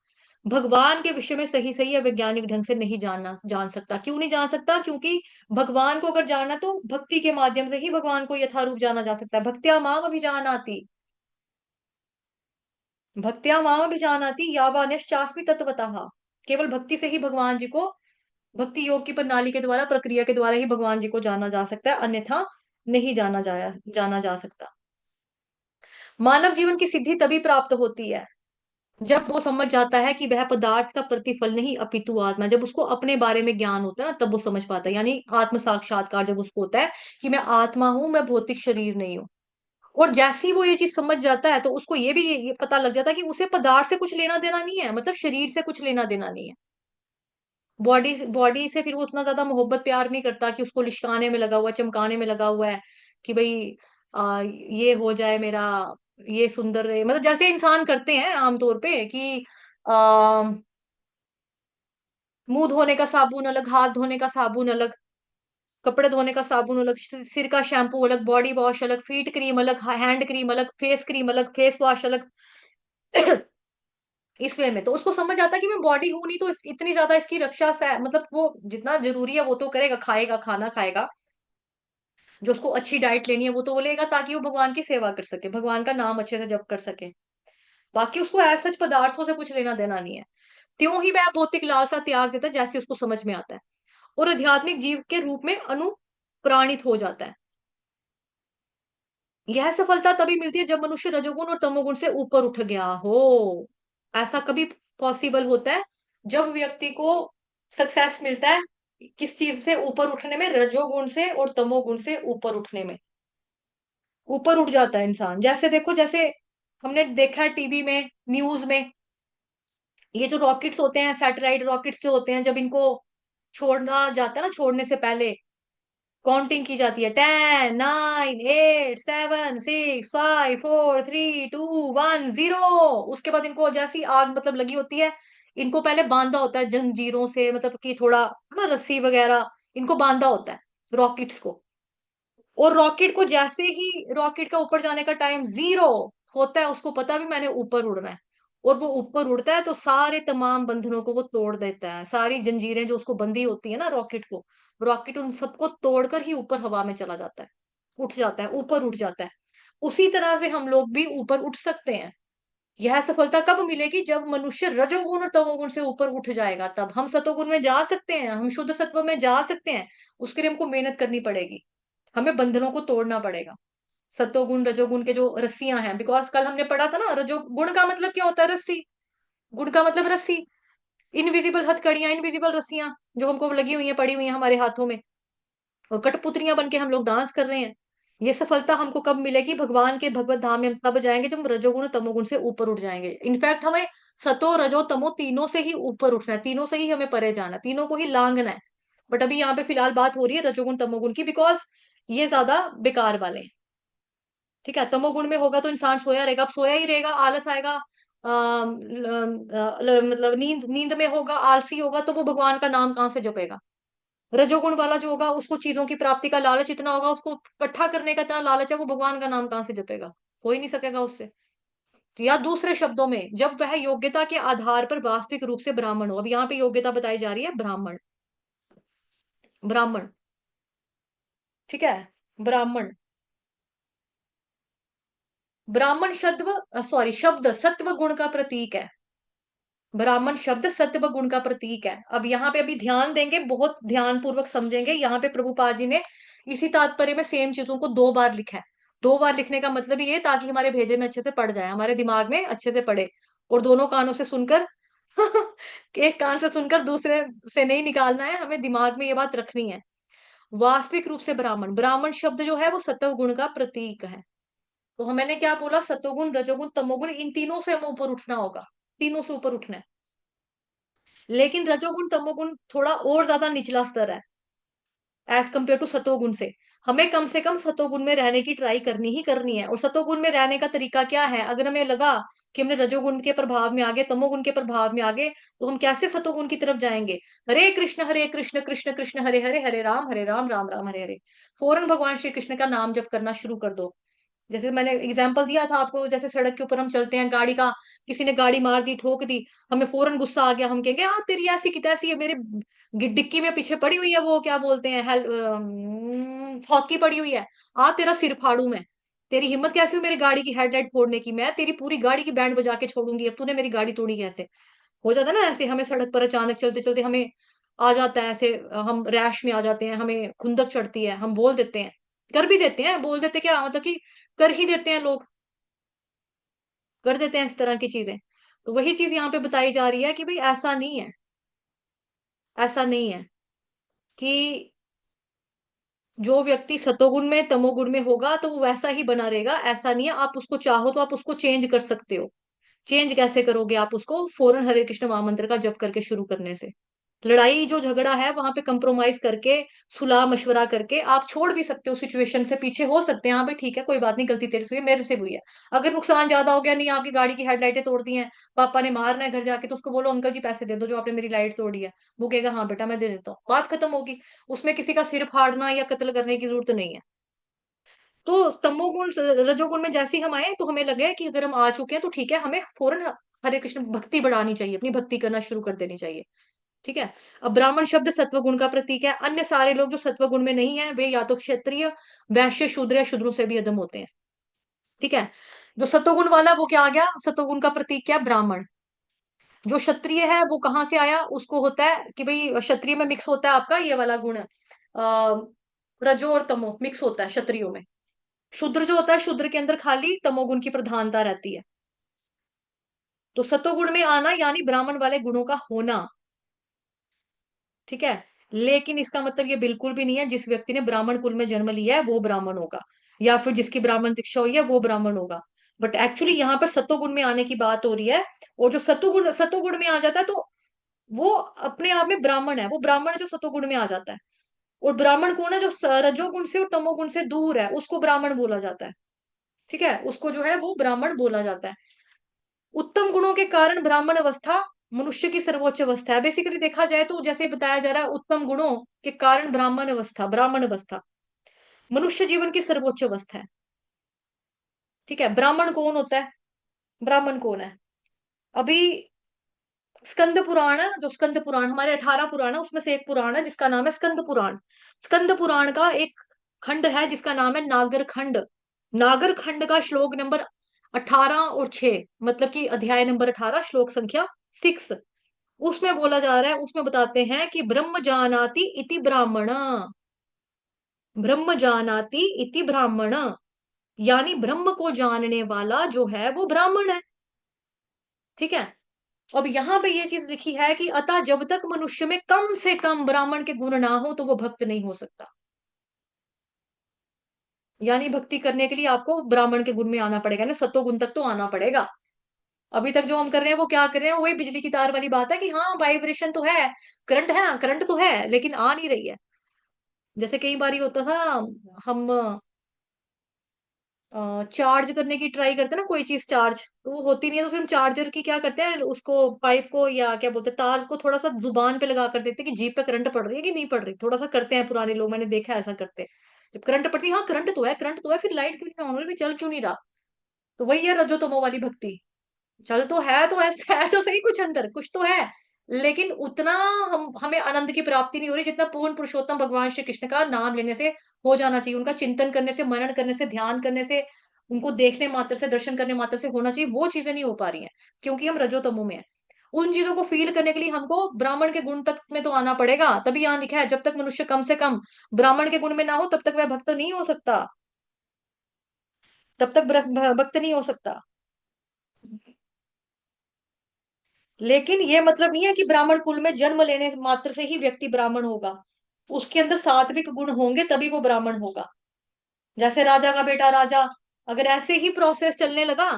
भगवान के विषय में सही सही या वैज्ञानिक ढंग से नहीं जान सकता। क्यों नहीं जान सकता? क्योंकि भगवान को अगर जानना तो भक्ति के माध्यम से ही भगवान को यथारूप जाना जा सकता है। भक्त्या माम अभिजानाति, भक्त्या माम अभिजानाति यावान्यश्चास्मि तत्वतः। केवल भक्ति से ही भगवान जी को, भक्ति योग की प्रणाली के द्वारा, प्रक्रिया के द्वारा ही भगवान जी को जाना जा सकता है, अन्यथा नहीं जाना जा सकता। मानव जीवन की सिद्धि तभी प्राप्त होती है जब वो समझ जाता है कि वह पदार्थ का प्रतिफल नहीं अपितु आत्मा। जब उसको अपने बारे में ज्ञान होता है ना, तब वो समझ पाता है, यानी आत्म साक्षात्कार जब उसको होता है कि मैं आत्मा हूं, मैं भौतिक शरीर नहीं हूँ। और जैसे ही वो ये चीज समझ जाता है, तो उसको ये भी ये पता लग जाता है कि उसे पदार्थ से कुछ लेना देना नहीं है, मतलब शरीर से कुछ लेना देना नहीं है। बॉडी बॉडी से फिर वो उतना ज्यादा मोहब्बत प्यार नहीं करता कि उसको लिशकाने में लगा हुआ है, चमकाने में लगा हुआ है कि भाई ये हो जाए मेरा, ये सुंदर रहे, मतलब जैसे इंसान करते हैं आमतौर पे कि आ, मुंह धोने का साबुन अलग, हाथ धोने का साबुन अलग, कपड़े धोने का साबुन अलग, सिर का शैम्पू अलग, बॉडी वॉश अलग, फीट क्रीम अलग, हैंड क्रीम अलग, फेस क्रीम अलग, फेस वॉश अलग। इस वे में तो उसको समझ आता है कि मैं बॉडी हूं नहीं, तो इतनी ज्यादा इसकी रक्षा से, मतलब वो जितना जरूरी है वो तो करेगा, खाएगा, खाना खाएगा, जो उसको अच्छी डाइट लेनी है वो तो वो लेगा, ताकि वो भगवान की सेवा कर सके, भगवान का नाम अच्छे से जप कर सके। बाकी उसको ऐसा सच पदार्थों से कुछ लेना देना नहीं है। त्यों ही वह भौतिक लालसा त्याग देता है, जैसे उसको समझ में आता है, और आध्यात्मिक जीव के रूप में अनुप्राणित हो जाता है। यह सफलता तभी मिलती है जब मनुष्य रजोगुण और तमोगुण से ऊपर उठ गया हो। ऐसा कभी पॉसिबल होता है जब व्यक्ति को सक्सेस मिलता है, किस चीज से ऊपर उठने में, रजोगुण से और तमोगुण से ऊपर उठने में। ऊपर उठ जाता है इंसान। जैसे देखो, जैसे हमने देखा है टीवी में, न्यूज में, ये जो रॉकेट्स होते हैं, सैटेलाइट रॉकेट्स जो होते हैं, जब इनको छोड़ना जाता है ना, छोड़ने से पहले काउंटिंग की जाती है, 10, 9, 8, 7, 6, 5, 4, 3, 2, 1, 0। उसके बाद इनको जैसी आग मतलब लगी होती है, इनको पहले बांधा होता है जंजीरों से, मतलब कि थोड़ा ना रस्सी वगैरह, इनको बांधा होता है रॉकेट्स को। और रॉकेट को जैसे ही रॉकेट का ऊपर जाने का टाइम 0 होता है, उसको पता भी मैंने ऊपर उड़ना है, और वो ऊपर उड़ता है तो सारे तमाम बंधनों को वो तोड़ देता है, सारी जंजीरें जो उसको बंधी होती है ना रॉकेट को, रॉकेट उन सबको तोड़कर ही ऊपर हवा में चला जाता है, उठ जाता है, ऊपर उठ जाता है। उसी तरह से हम लोग भी ऊपर उठ सकते हैं। यह सफलता कब मिलेगी? जब मनुष्य रजोगुण और तमोगुण से ऊपर उठ जाएगा, तब हम सतोगुण में जा सकते हैं, हम शुद्ध सत्व में जा सकते हैं। उसके लिए हमको मेहनत करनी पड़ेगी, हमें बंधनों को तोड़ना पड़ेगा। सत्वगुण रजोगुण के जो रस्सियां हैं, बिकॉज कल हमने पढ़ा था ना, रजोगुण का मतलब क्या होता है? रस्सी। गुण का मतलब रस्सी, इनविजिबल हथकड़ियां, इनविजिबल रस्सियां जो हमको लगी हुई हैं, पड़ी हुई हैं हमारे हाथों में, और कठपुतलियां बन के हम लोग डांस कर रहे हैं। ये सफलता हमको कब मिलेगी? भगवान के भगवत धाम में हम तब जाएंगे जब हम रजोगुण तमोगुण से ऊपर उठ जाएंगे। इनफैक्ट हमें सतो रजो तमो तीनों से ही ऊपर उठना है, तीनों से ही हमें परे जाना है, तीनों को ही लांघना है। बट अभी यहाँ पे फिलहाल बात हो रही है रजोगुण तमोगुण की, बिकॉज ये ज्यादा बेकार वाले हैं। ठीक है, तमोगुण में होगा तो इंसान सोया रहेगा, अब सोया ही रहेगा, आलस आएगा। मतलब नींद नींद में होगा, आलसी होगा, तो वो भगवान का नाम कहाँ से जपेगा। रजोगुण वाला जो होगा उसको चीजों की प्राप्ति का लालच इतना होगा, उसको इकट्ठा करने का इतना लालच है, वो भगवान का नाम कहाँ से जपेगा, हो ही नहीं सकेगा उससे। या दूसरे शब्दों में, जब वह योग्यता के आधार पर वास्तविक रूप से ब्राह्मण हो, अब यहाँ पे योग्यता बताई जा रही है ब्राह्मण। ब्राह्मण, ठीक है, ब्राह्मण। ब्राह्मण शब्द, सॉरी, शब्द सत्व गुण का प्रतीक है। ब्राह्मण शब्द सत्व गुण का प्रतीक है। अब यहाँ पे अभी ध्यान देंगे, बहुत ध्यान पूर्वक समझेंगे। यहाँ पे प्रभुपाद जी ने इसी तात्पर्य में सेम चीजों को दो बार लिखा है। दो बार लिखने का मतलब ये, ताकि हमारे भेजे में अच्छे से पड़ जाए, हमारे दिमाग में अच्छे से पड़े, और दोनों कानों से सुनकर एक कान से सुनकर दूसरे से नहीं निकालना है, हमें दिमाग में ये बात रखनी है। वास्तविक रूप से ब्राह्मण, ब्राह्मण शब्द जो है वो सत्व गुण का प्रतीक है। तो मैंने क्या बोला, सतोगुण रजोगुण तमोगुण, इन तीनों से हमें ऊपर उठना होगा, तीनों से ऊपर उठना है। लेकिन रजोगुण तमोगुण थोड़ा और ज्यादा निचला स्तर है एज कम्पेयर टू सतोगुण से कम सतोगुण में रहने की ट्राई करनी ही करनी है। और सतोगुण में रहने का तरीका क्या है, अगर हमें लगा कि हमने रजोगुण के प्रभाव में आ गए, तमोगुण के प्रभाव में आ गए, तो हम कैसे सतोगुण की तरफ जाएंगे। हरे कृष्ण कृष्ण कृष्ण हरे हरे, हरे राम राम राम हरे हरे। फौरन भगवान श्री कृष्ण का नाम जप करना शुरू कर दो। जैसे मैंने एग्जाम्पल दिया था आपको, जैसे सड़क के ऊपर हम चलते हैं, गाड़ी का, किसी ने गाड़ी मार दी, ठोक दी, हमें फौरन गुस्सा आ गया, हम कहेंगे हाँ तेरी ऐसी की तैसी है, मेरे डिक्की में पीछे पड़ी हुई है, वो क्या बोलते हैं, हॉकी पड़ी हुई है, आ तेरा सिर फाड़ू मैं, तेरी हिम्मत कैसी हुई मेरी गाड़ी की हेडलाइट फोड़ने की, मैं तेरी पूरी गाड़ी की बैंड बजा के छोड़ूंगी, अब तूने मेरी गाड़ी तोड़ी कैसे। हो जाता है ना ऐसे, हमें सड़क पर अचानक चलते चलते हमें आ जाता है ऐसे, हम रैश में आ जाते हैं, हमें खुंदक चढ़ती है, हम बोल देते हैं, कर भी देते हैं, बोल देते क्या मतलब कि कर ही देते हैं लोग, कर देते हैं इस तरह की चीजें। तो वही चीज यहाँ पे बताई जा रही है कि भाई ऐसा नहीं है, ऐसा नहीं है कि जो व्यक्ति सतोगुण में तमोगुण में होगा तो वो वैसा ही बना रहेगा, ऐसा नहीं है। आप उसको चाहो तो आप उसको चेंज कर सकते हो। चेंज कैसे करोगे आप उसको, फौरन हरे कृष्ण महामंत्र का जप करके शुरू करने से। लड़ाई जो झगड़ा है वहां पे कंप्रोमाइज करके, सुलह मशवरा करके आप छोड़ भी सकते हो, सिचुएशन से पीछे हो सकते हैं, हाँ भाई ठीक है कोई बात नहीं, गलती तेरे से हुई है, मेरे से भी हुई है। अगर नुकसान ज्यादा हो गया, नहीं आपकी गाड़ी की हेडलाइटें तोड़ दी हैं, पापा ने मारना है घर जाके, तो उसको बोलो अंकल जी पैसे दे दो जो आपने मेरी लाइट तोड़ी है। वो कहेगा हाँ बेटा मैं दे देता हूँ, बात खत्म होगी। उसमें किसी का सिर फाड़ना या कत्ल करने की जरूरत नहीं है। तो तमोगुण रजोगुण में जैसे ही हम आए तो हमें लगे कि अगर हम आ चुके हैं तो ठीक है, हमें फौरन हरे कृष्ण भक्ति बढ़ानी चाहिए, अपनी भक्ति करना शुरू कर देनी चाहिए। ठीक है। अब ब्राह्मण शब्द सत्व गुण का प्रतीक है। अन्य सारे लोग जो सत्व गुण में नहीं है, वे या तो क्षत्रिय, वैश्य, शूद्र या शूद्रों से भी अधम होते हैं। ठीक है। जो सत्वगुण वाला वो क्या आ गया, सत्वगुण का प्रतीक क्या, ब्राह्मण। जो क्षत्रिय है वो कहाँ से आया, उसको होता है कि भाई क्षत्रिय में मिक्स होता है आपका ये वाला गुण, रजो और तमो मिक्स होता है क्षत्रियो में। शूद्र जो होता है, शूद्र के अंदर खाली तमोगुण की प्रधानता रहती है। तो सत्वगुण में आना यानी ब्राह्मण वाले गुणों का होना। ठीक है। लेकिन इसका मतलब ये बिल्कुल भी नहीं है जिस व्यक्ति ने ब्राह्मण कुल में जन्म लिया है वो ब्राह्मण होगा, या फिर जिसकी ब्राह्मण दीक्षा हुई है वो ब्राह्मण होगा। बट एक्चुअली यहाँ पर सत्वगुण में आने की बात हो रही है। और जो सत्वगुण में आ जाता है तो वो अपने आप में ब्राह्मण है, वो ब्राह्मण है जो सत्वगुण में आ जाता है। और ब्राह्मण कौन है, जो रजोगुण से और तमोगुण से दूर है, उसको ब्राह्मण बोला जाता है। ठीक है, उसको जो है वो ब्राह्मण बोला जाता है। उत्तम गुणों के कारण ब्राह्मण अवस्था मनुष्य की सर्वोच्च अवस्था है। बेसिकली देखा जाए तो जैसे बताया जा रहा है, उत्तम गुणों के कारण ब्राह्मण अवस्था मनुष्य जीवन की सर्वोच्च अवस्था है। ठीक है। ब्राह्मण कौन होता है, ब्राह्मण कौन है, अभी स्कंद पुराण है, जो स्कंद पुराण हमारे 18 पुराण है उसमें से एक पुराण है जिसका नाम है स्कंद पुराण। स्कंद पुराण का एक खंड है जिसका नाम है नागर खंड। नागर खंड का श्लोक नंबर 18 और 6, मतलब कि अध्याय नंबर 18 श्लोक संख्या 6, उसमें बोला जा रहा है, उसमें बताते हैं कि ब्रह्म जानाति इति ब्राह्मण, ब्रह्म जानाति इति ब्राह्मण, यानी ब्रह्म को जानने वाला जो है वो ब्राह्मण है। ठीक है। अब यहां पे ये चीज लिखी है कि अतः जब तक मनुष्य में कम से कम ब्राह्मण के गुण ना हो तो वो भक्त नहीं हो सकता। यानी भक्ति करने के लिए आपको ब्राह्मण के गुण में आना पड़ेगा ना, सत्व गुण तक तो आना पड़ेगा। अभी तक जो हम कर रहे हैं वो क्या कर रहे हैं, वही बिजली की तार वाली बात है कि हाँ वाइब्रेशन तो है, करंट तो है, लेकिन आ नहीं रही है। जैसे कई बार होता था, हम चार्ज करने की ट्राई करते हैं ना, कोई चीज चार्ज तो वो होती नहीं है, तो फिर हम चार्जर की क्या करते हैं, उसको पाइप को या क्या बोलते हैं तार को थोड़ा सा जुबान पे लगा कर देते हैं कि जीप पे करंट पड़ रही है कि नहीं पड़ रही, थोड़ा सा करते हैं पुराने लोग, मैंने देखा है ऐसा करते हैं। जब करंट पड़ती है, हाँ करंट तो है, करंट तो है, फिर लाइट क्यों नहीं ऑन हो रही, चल क्यों नहीं रहा। तो वही है रजो तमो वाली भक्ति। चल तो है, तो ऐसा है तो सही, कुछ अंदर कुछ तो है, लेकिन उतना हम हमें आनंद की प्राप्ति नहीं हो रही जितना पूर्ण पुरुषोत्तम भगवान श्री कृष्ण का नाम लेने से हो जाना चाहिए, उनका चिंतन करने से, मनन करने से, ध्यान करने से, उनको देखने मात्र से, दर्शन करने मात्र से होना चाहिए। वो चीजें नहीं हो पा रही हैं क्योंकि हम रजोतमो में हैं। उन चीजों को फील करने के लिए हमको ब्राह्मण के गुण तक में तो आना पड़ेगा, तभी यहाँ लिखा है जब तक मनुष्य कम से कम ब्राह्मण के गुण में ना हो तब तक वह भक्त नहीं हो सकता, तब तक भक्त नहीं हो सकता। लेकिन ये मतलब नहीं है कि ब्राह्मण कुल में जन्म लेने मात्र से ही व्यक्ति ब्राह्मण होगा, उसके अंदर सात्विक गुण होंगे तभी वो ब्राह्मण होगा। जैसे राजा का बेटा राजा, अगर ऐसे ही प्रोसेस चलने लगा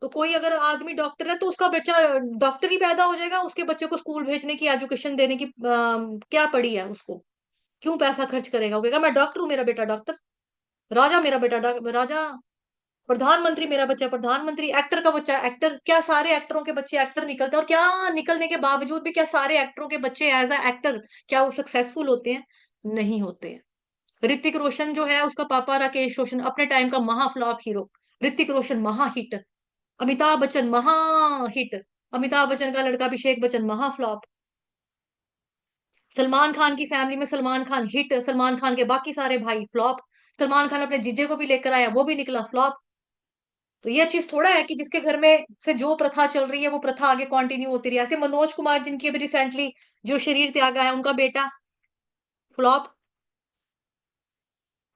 तो कोई अगर आदमी डॉक्टर है तो उसका बच्चा डॉक्टर ही पैदा हो जाएगा, उसके बच्चे को स्कूल भेजने की, एजुकेशन देने की क्या पड़ी है उसको, क्यों पैसा खर्च करेगा, वो कहेगा मैं डॉक्टर हूँ, मेरा बेटा डॉक्टर। राजा मेरा बेटा राजा। प्रधानमंत्री मेरा बच्चा प्रधानमंत्री, एक्टर का बच्चा एक्टर, क्या सारे एक्टरों के बच्चे एक्टर निकलते हैं, और क्या निकलने के बावजूद भी क्या सारे एक्टरों के बच्चे एज अ एक्टर क्या वो सक्सेसफुल होते हैं, नहीं होते हैं। ऋतिक रोशन जो है उसका पापा राकेश रोशन अपने टाइम का महाफ्लॉप हीरो, ऋतिक रोशन महाहिट, अमिताभ बच्चन महाहिट, अमिताभ बच्चन का लड़का अभिषेक बच्चन महाफ्लॉप, सलमान खान की फैमिली में सलमान खान हिट, सलमान खान के बाकी सारे भाई फ्लॉप, सलमान खान अपने जीजे को भी लेकर आया वो भी निकला फ्लॉप। तो ये चीज थोड़ा है कि जिसके घर में से जो प्रथा चल रही है वो प्रथा आगे कंटिन्यू होती रही, ऐसे मनोज कुमार जिनकी अभी रिसेंटली जो शरीर त्यागा है उनका बेटा फ्लॉप,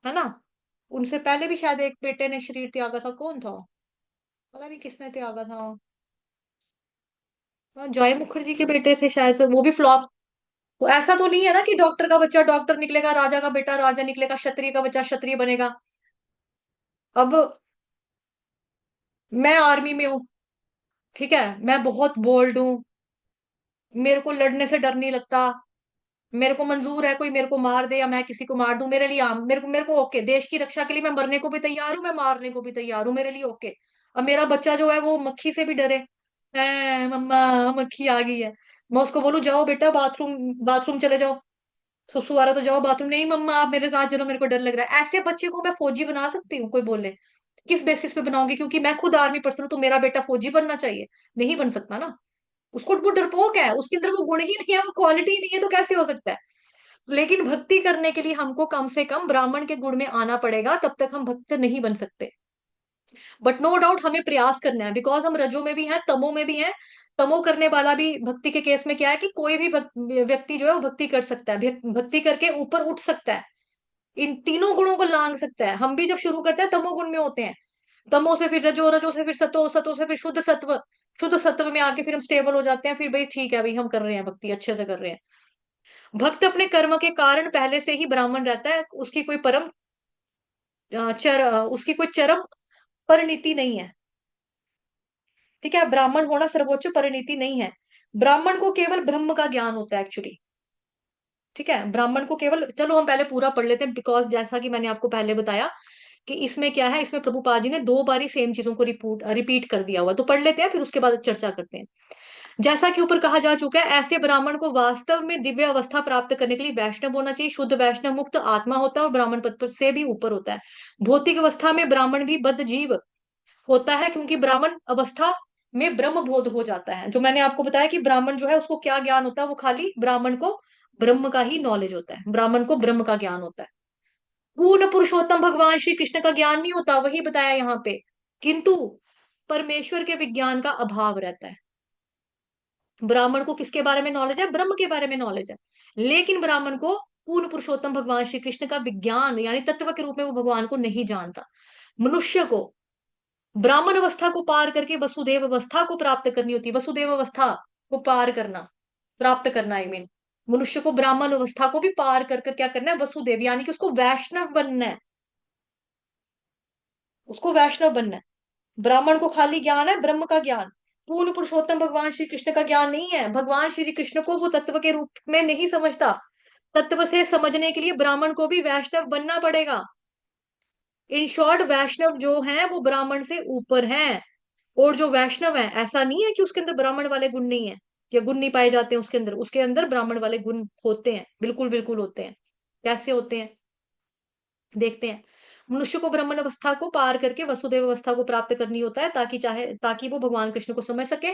है ना। उनसे पहले भी शायद एक बेटे ने शरीर त्यागा था, कौन था, पता नहीं किसने त्यागा था। हाँ, जॉय मुखर्जी के बेटे थे शायद से, वो भी फ्लॉप। तो ऐसा तो नहीं है ना कि डॉक्टर का बच्चा डॉक्टर निकलेगा, राजा का बेटा राजा निकलेगा, क्षत्रिय का बच्चा क्षत्रिय बनेगा। अब मैं आर्मी में हूँ, ठीक है, मैं बहुत बोल्ड हूँ, मेरे को लड़ने से डर नहीं लगता, मेरे को मंजूर है कोई मेरे को मार दे या मैं किसी को मार दूं, मेरे लिए आम, मेरे को ओके, देश की रक्षा के लिए मैं मरने को भी तैयार हूं, मैं मारने को भी तैयार हूं, मेरे लिए ओके। अब मेरा बच्चा जो है वो मक्खी से भी डरे, है मम्मा मक्खी आ गई है, मैं उसको बोलूं जाओ बेटा बाथरूम, बाथरूम चले जाओ, सुसु आ रहा तो जाओ बाथरूम, नहीं मम्मा आप मेरे साथ चलो मेरे को डर लग रहा है, ऐसे बच्चे को मैं फौजी बना सकती हूँ, कोई बोले किस बेसिस पे बनाऊंगी, क्योंकि मैं खुद आर्मी पर्सन हूँ तो मेरा बेटा फौजी बनना चाहिए, नहीं बन सकता ना। उसको वो डरपोक है, उसके अंदर वो गुण ही नहीं है, वो क्वालिटी ही नहीं है, तो कैसे हो सकता है। लेकिन भक्ति करने के लिए हमको कम से कम ब्राह्मण के गुण में आना पड़ेगा, तब तक हम भक्त नहीं बन सकते। बट नो डाउट हमें प्रयास करना है, बिकॉज हम रजो में भी हैं तमो में भी हैं। तमो करने वाला भी भक्ति के केस में क्या है कि कोई भी व्यक्ति जो है वो भक्ति कर सकता है, भक्ति करके ऊपर उठ सकता है, इन तीनों गुणों को लांग सकता है। हम भी जब शुरू करते हैं तमो गुण में होते हैं, तमो से फिर रजो, रजो से फिर सतो, सतो से फिर शुद्ध सत्व, शुद्ध सत्व में आके फिर हम स्टेबल हो जाते हैं, फिर भाई ठीक है भाई हम कर रहे हैं भक्ति अच्छे से कर रहे हैं। भक्त अपने कर्म के कारण पहले से ही ब्राह्मण रहता है, उसकी कोई परम उसकी कोई चरम परिणति नहीं है, ठीक है, ब्राह्मण होना सर्वोच्च परिणति नहीं है। ब्राह्मण को केवल ब्रह्म का ज्ञान होता है एक्चुअली, ठीक है, ब्राह्मण को केवल, चलो हम पहले पूरा पढ़ लेते हैं, बिकॉज जैसा कि मैंने आपको पहले बताया कि इसमें क्या है, इसमें प्रभुपाद जी ने दो बारी सेम चीजों को रिपीट कर दिया हुआ, तो पढ़ लेते हैं फिर उसके बाद चर्चा करते हैं। जैसा कि ऊपर कहा जा चुका है, ऐसे ब्राह्मण को वास्तव में दिव्य अवस्था प्राप्त करने के लिए वैष्णव होना चाहिए, शुद्ध वैष्णव मुक्त आत्मा होता है और ब्राह्मण पद पर से भी ऊपर होता है। भौतिक अवस्था में ब्राह्मण भी बद्ध जीव होता है, क्योंकि ब्राह्मण अवस्था में ब्रह्म बोध हो जाता है, जो मैंने आपको बताया कि ब्राह्मण जो है उसको क्या ज्ञान होता है, वो खाली ब्राह्मण को ब्रह्म का ही नॉलेज होता है, ब्राह्मण को ब्रह्म का ज्ञान होता है। पूर्ण पुरुषोत्तम भगवान श्री कृष्ण का ज्ञान नहीं होता, वही बताया यहाँ पे, किंतु परमेश्वर के विज्ञान का अभाव रहता है। ब्राह्मण को किसके बारे में नॉलेज है, ब्रह्म के बारे में नॉलेज है, लेकिन ब्राह्मण को पूर्ण पुरुषोत्तम भगवान श्री कृष्ण का विज्ञान यानी तत्व के रूप में वो भगवान को नहीं जानता। मनुष्य को ब्राह्मण अवस्था को पार करके वसुदेव अवस्था को प्राप्त करनी होती है, वसुदेव अवस्था को पार करना, प्राप्त करना, आई मीन मनुष्य को ब्राह्मण अवस्था को भी पार कर कर क्या करना है, वसुदेव यानी कि उसको वैष्णव बनना है, उसको वैष्णव बनना है। ब्राह्मण को खाली ज्ञान है ब्रह्म का ज्ञान, पूर्ण पुरुषोत्तम भगवान श्री कृष्ण का ज्ञान नहीं है। भगवान श्री कृष्ण को वो तत्व के रूप में नहीं समझता। तत्व से समझने के लिए ब्राह्मण को भी वैष्णव बनना पड़ेगा। इन शॉर्ट, वैष्णव जो हैं वो ब्राह्मण से ऊपर हैं। और जो वैष्णव है, ऐसा नहीं है कि उसके अंदर ब्राह्मण वाले गुण नहीं है या गुण नहीं पाए जाते हैं उसके अंदर ब्राह्मण वाले गुण होते हैं, बिल्कुल बिल्कुल होते हैं। कैसे होते हैं, देखते हैं। मनुष्य को ब्राह्मण अवस्था को पार करके वसुदेव अवस्था को प्राप्त करनी होता है, ताकि वो भगवान कृष्ण को समझ सके।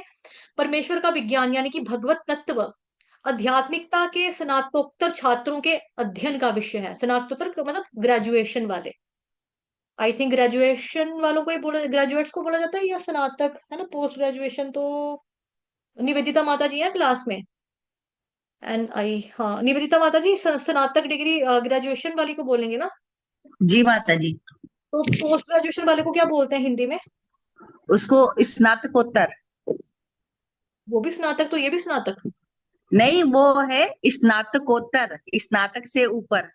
परमेश्वर का विज्ञान यानी कि भगवत तत्व आध्यात्मिकता के स्नातकोत्तर छात्रों के अध्ययन का विषय है। स्नातकोत्तर का मतलब ग्रेजुएशन वाले। आई थिंक ग्रेजुएशन वालों को ही बोला, ग्रेजुएट्स को बोला जाता है, या स्नातक है ना। पोस्ट ग्रेजुएशन तो निवेदिता माता जी है क्लास में। एंड आई, हाँ, निवेदिता माता जी स्नातक डिग्री ग्रेजुएशन वाली को बोलेंगे ना। जी माता जी। तो पोस्ट ग्रेजुएशन वाले को क्या बोलते हैं हिंदी में? उसको स्नातकोत्तर। वो भी स्नातक तो ये भी स्नातक? नहीं, वो है स्नातकोत्तर, स्नातक से ऊपर।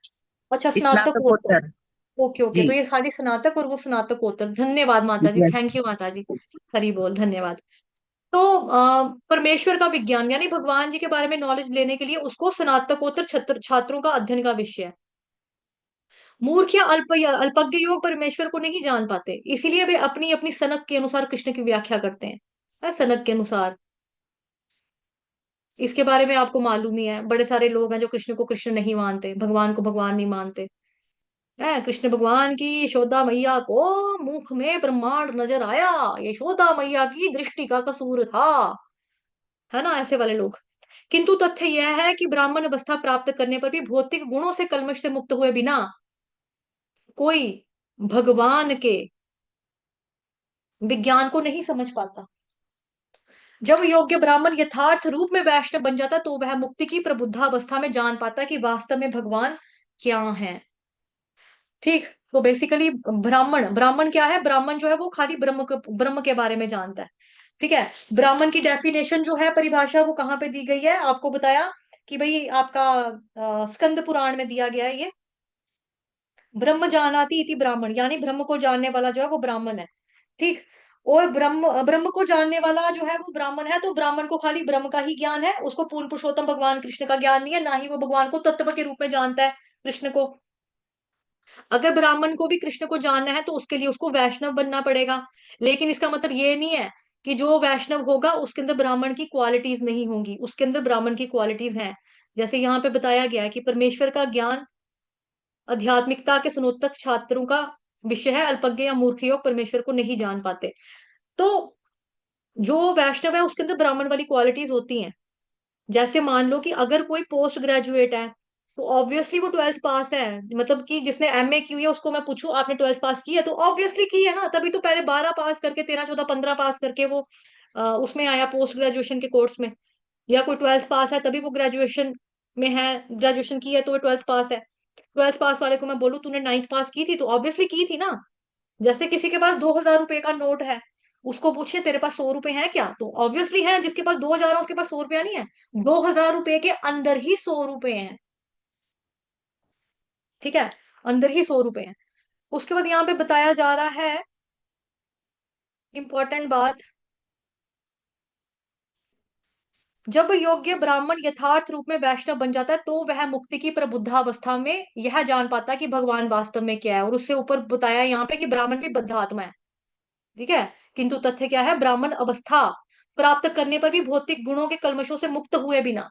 अच्छा, स्नातकोत्तर। स्नातकोत्तर। ओके ओके, जी। तो ये खाली स्नातक और वो स्नातकोत्तर। धन्यवाद माता जी, जी। थैंक यू माता जी। हरी बोल, धन्यवाद। तो परमेश्वर का विज्ञान यानी भगवान जी के बारे में नॉलेज लेने के लिए उसको स्नातकोत्तर छात्रों का अध्ययन का विषय है। मूर्ख या अल्पज्ञ योग परमेश्वर को नहीं जान पाते, इसीलिए वे अपनी अपनी सनक के अनुसार कृष्ण की व्याख्या करते हैं। सनक के अनुसार। इसके बारे में आपको मालूम ही है, बड़े सारे लोग हैं जो कृष्ण को कृष्ण नहीं मानते, भगवान को भगवान नहीं मानते। है, कृष्ण भगवान की यशोदा मैया को मुख में ब्रह्मांड नजर आया, यशोदा मैया की दृष्टि का कसूर था। है ना, ऐसे वाले लोग। किंतु तथ्य यह है कि ब्राह्मण अवस्था प्राप्त करने पर भी भौतिक गुणों से कलमश से मुक्त हुए बिना कोई भगवान के विज्ञान को नहीं समझ पाता। जब योग्य ब्राह्मण यथार्थ रूप में वैष्णव बन जाता तो वह मुक्ति की प्रबुद्धावस्था में जान पाता कि वास्तव में भगवान क्या है। ठीक। तो बेसिकली ब्राह्मण, ब्राह्मण क्या है? ब्राह्मण जो है वो खाली ब्रह्म के बारे में जानता है। ठीक है। ब्राह्मण की डेफिनेशन जो है, परिभाषा, वो कहाँ पे दी गई है आपको बताया कि भाई आपका स्कंद पुराण में दिया गया है ये। ब्रह्म जानाति इति ब्राह्मण, यानी ब्रह्म को जानने वाला जो है वो ब्राह्मण है। ठीक। और ब्रह्म ब्रह्म को जानने वाला जो है वो ब्राह्मण है, तो ब्राह्मण को खाली ब्रह्म का ही ज्ञान है, उसको पूर्ण पुरुषोत्तम भगवान कृष्ण का ज्ञान नहीं है, ना ही वो भगवान को तत्व के रूप में जानता है कृष्ण को। अगर ब्राह्मण को भी कृष्ण को जानना है तो उसके लिए उसको वैष्णव बनना पड़ेगा। लेकिन इसका मतलब ये नहीं है कि जो वैष्णव होगा उसके अंदर ब्राह्मण की क्वालिटीज नहीं होंगी, उसके अंदर ब्राह्मण की क्वालिटीज हैं। जैसे यहाँ पे बताया गया है कि परमेश्वर का ज्ञान आध्यात्मिकता के स्नातक छात्रों का विषय है, अल्पज्ञ या मूर्ख योग परमेश्वर को नहीं जान पाते। तो जो वैष्णव है उसके अंदर ब्राह्मण वाली क्वालिटीज होती हैं। जैसे मान लो कि अगर कोई पोस्ट ग्रेजुएट है, तो ऑब्वियसली वो 12th पास है। मतलब कि जिसने एमए की हुई है उसको मैं पूछूं आपने 12th पास की है, तो ऑब्वियसली की है ना, तभी तो पहले 12 पास करके 13 14 15 पास करके वो उसमें आया पोस्ट ग्रेजुएशन के कोर्स में। या कोई 12th पास है तभी वो ग्रेजुएशन में है, ग्रेजुएशन की है तो वो 12th पास है। 12th पास वाले को मैं बोलूं तूने 9th पास की थी, तो ऑब्वियसली की थी ना। जैसे किसी के पास 2000 रुपए का नोट है, उसको पूछे तेरे पास 100 रुपए हैं क्या, तो ऑब्वियसली है। जिसके पास 2000 है उसके पास 100 रुपया नहीं है। 2000 रुपए के अंदर ही 100 रुपए हैं। ठीक है, अंदर ही 100 रुपए हैं। उसके बाद यहाँ पे बताया जा रहा है इंपॉर्टेंट बात। जब योग्य ब्राह्मण यथार्थ रूप में वैष्णव बन जाता है तो वह मुक्ति की प्रबुद्धावस्था में यह जान पाता है कि भगवान वास्तव में क्या है। और उससे ऊपर बताया यहाँ पे कि ब्राह्मण भी बद्ध आत्मा है। ठीक है। किंतु तथ्य क्या है? ब्राह्मण अवस्था प्राप्त करने पर भी भौतिक गुणों के कल्मशों से मुक्त हुए बिना,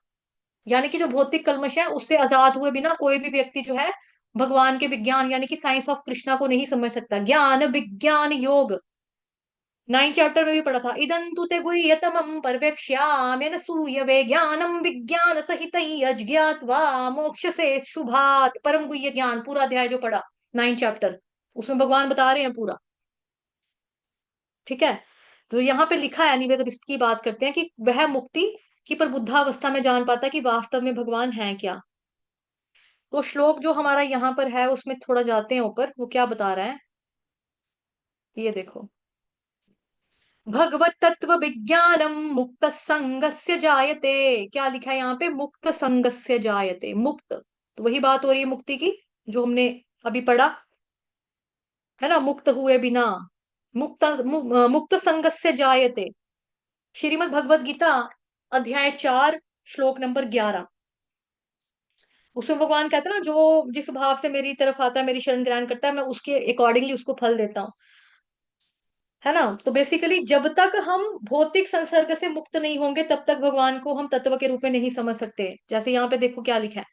यानी कि जो भौतिक कल्मश है उससे आजाद हुए बिना कोई भी व्यक्ति जो है भगवान के विज्ञान यानी कि साइंस ऑफ कृष्णा को नहीं समझ सकता। ज्ञान विज्ञान योग 9 चैप्टर में भी पढ़ा था। इदं तु ते गुह्यतमं पर्यक्ष्याम्यन सूयवे ज्ञानम विज्ञान सहित अज्ञात्वा मोक्ष से शुभात परम गुह्य ज्ञान, पूरा अध्याय जो पढ़ा 9 चैप्टर, उसमें भगवान बता रहे हैं पूरा। ठीक है। तो यहाँ पे लिखा है, एनीवेज अब इसकी बात करते हैं कि वह मुक्ति की प्रबुद्धावस्था में जान पाता है कि वास्तव में भगवान है क्या। तो श्लोक जो हमारा यहाँ पर है उसमें थोड़ा जाते हैं ऊपर, वो क्या बता रहा है ये देखो। भगवत तत्व विज्ञानम मुक्त संगस्य जायते। क्या लिखा है यहाँ पे? मुक्त संगस्य जायते, मुक्त। तो वही बात हो रही है मुक्ति की जो हमने अभी पढ़ा, है ना, मुक्त हुए बिना। मुक्त मुक्त संगस्य जायते। श्रीमद् भगवत गीता अध्याय 4 श्लोक नंबर 11। उसमें भगवान कहते हैं ना, जो जिस भाव से मेरी तरफ आता है, मेरी शरण ग्रहण करता है, मैं उसके अकॉर्डिंगली उसको फल देता हूँ। है ना। तो बेसिकली जब तक हम भौतिक संसर्ग से मुक्त नहीं होंगे तब तक भगवान को हम तत्व के रूप में नहीं समझ सकते। जैसे यहाँ पे देखो क्या लिखा है।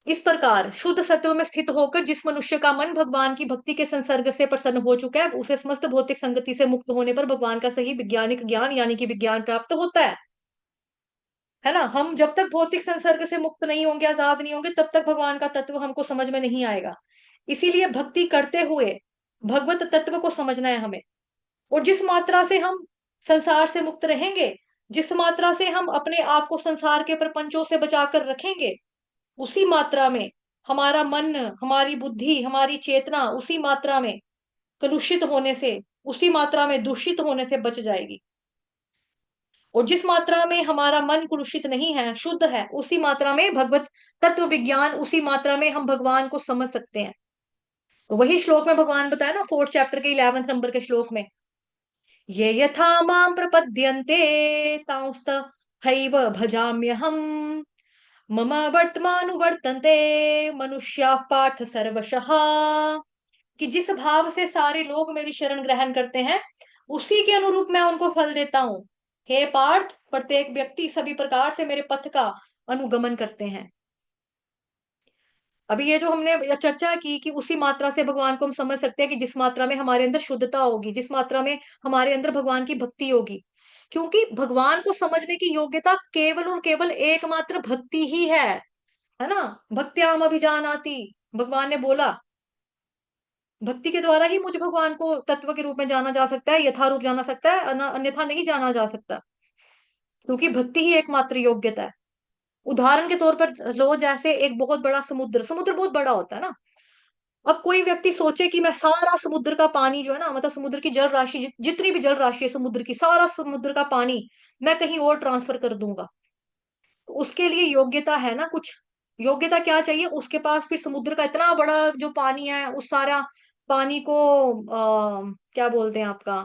इस प्रकार शुद्ध सत्व में स्थित होकर जिस मनुष्य का मन भगवान की भक्ति के संसर्ग से प्रसन्न हो चुका है, उसे समस्त भौतिक संगति से मुक्त होने पर भगवान का सही वैज्ञानिक ज्ञान यानी कि विज्ञान प्राप्त होता है ना। हम जब तक भौतिक संसर्ग से मुक्त नहीं होंगे, आजाद नहीं होंगे, तब तक भगवान का तत्व हमको समझ में नहीं आएगा। इसीलिए भक्ति करते हुए भगवत तत्व को समझना है हमें। और जिस मात्रा से हम संसार से मुक्त रहेंगे, जिस मात्रा से हम अपने आप को संसार के प्रपंचों से बचाकर रखेंगे, उसी मात्रा में हमारा मन, हमारी बुद्धि, हमारी चेतना उसी मात्रा में कलुषित होने से, उसी मात्रा में दूषित होने से बच जाएगी। और जिस मात्रा में हमारा मन कलुषित नहीं है, शुद्ध है, उसी मात्रा में भगवत तत्व विज्ञान, उसी मात्रा में हम भगवान को समझ सकते हैं। तो वही श्लोक में भगवान बताया ना, 4th चैप्टर के 11वें नंबर के श्लोक में, ये यथा मां प्रपद्यन्ते तांस्त हैव भजाम्यहम् मम वर्तमानुवर्तन्ते मनुष्याः पार्थ सर्वशः। कि जिस भाव से सारे लोग मेरी शरण ग्रहण करते हैं, उसी के अनुरूप मैं उनको फल देता हूँ। हे पार्थ, प्रत्येक व्यक्ति सभी प्रकार से मेरे पथ का अनुगमन करते हैं। अभी ये जो हमने चर्चा की कि उसी मात्रा से भगवान को हम समझ सकते हैं, कि जिस मात्रा में हमारे अंदर शुद्धता होगी, जिस मात्रा में हमारे अंदर भगवान की भक्ति होगी। क्योंकि भगवान को समझने की योग्यता केवल और केवल एकमात्र भक्ति ही है ना। भक्त्याम अभिजानाति, भगवान ने बोला, भक्ति के द्वारा ही मुझ भगवान को तत्व के रूप में जाना जा सकता है, यथारूप जाना सकता है, अन्यथा नहीं जाना जा सकता। क्योंकि भक्ति ही एकमात्र योग्यता है। उदाहरण के तौर पर लो, जैसे एक बहुत बड़ा समुद्र, समुद्र बहुत बड़ा होता है ना। अब कोई व्यक्ति सोचे कि मैं सारा समुद्र का पानी जो है ना, मतलब समुद्र की जल राशि, जितनी भी जल राशि है समुद्र की, सारा समुद्र का पानी मैं कहीं और ट्रांसफर कर दूंगा। तो उसके लिए योग्यता है ना कुछ। योग्यता क्या चाहिए उसके पास, फिर समुद्र का इतना बड़ा जो पानी है, उस सारा पानी को क्या बोलते हैं आपका,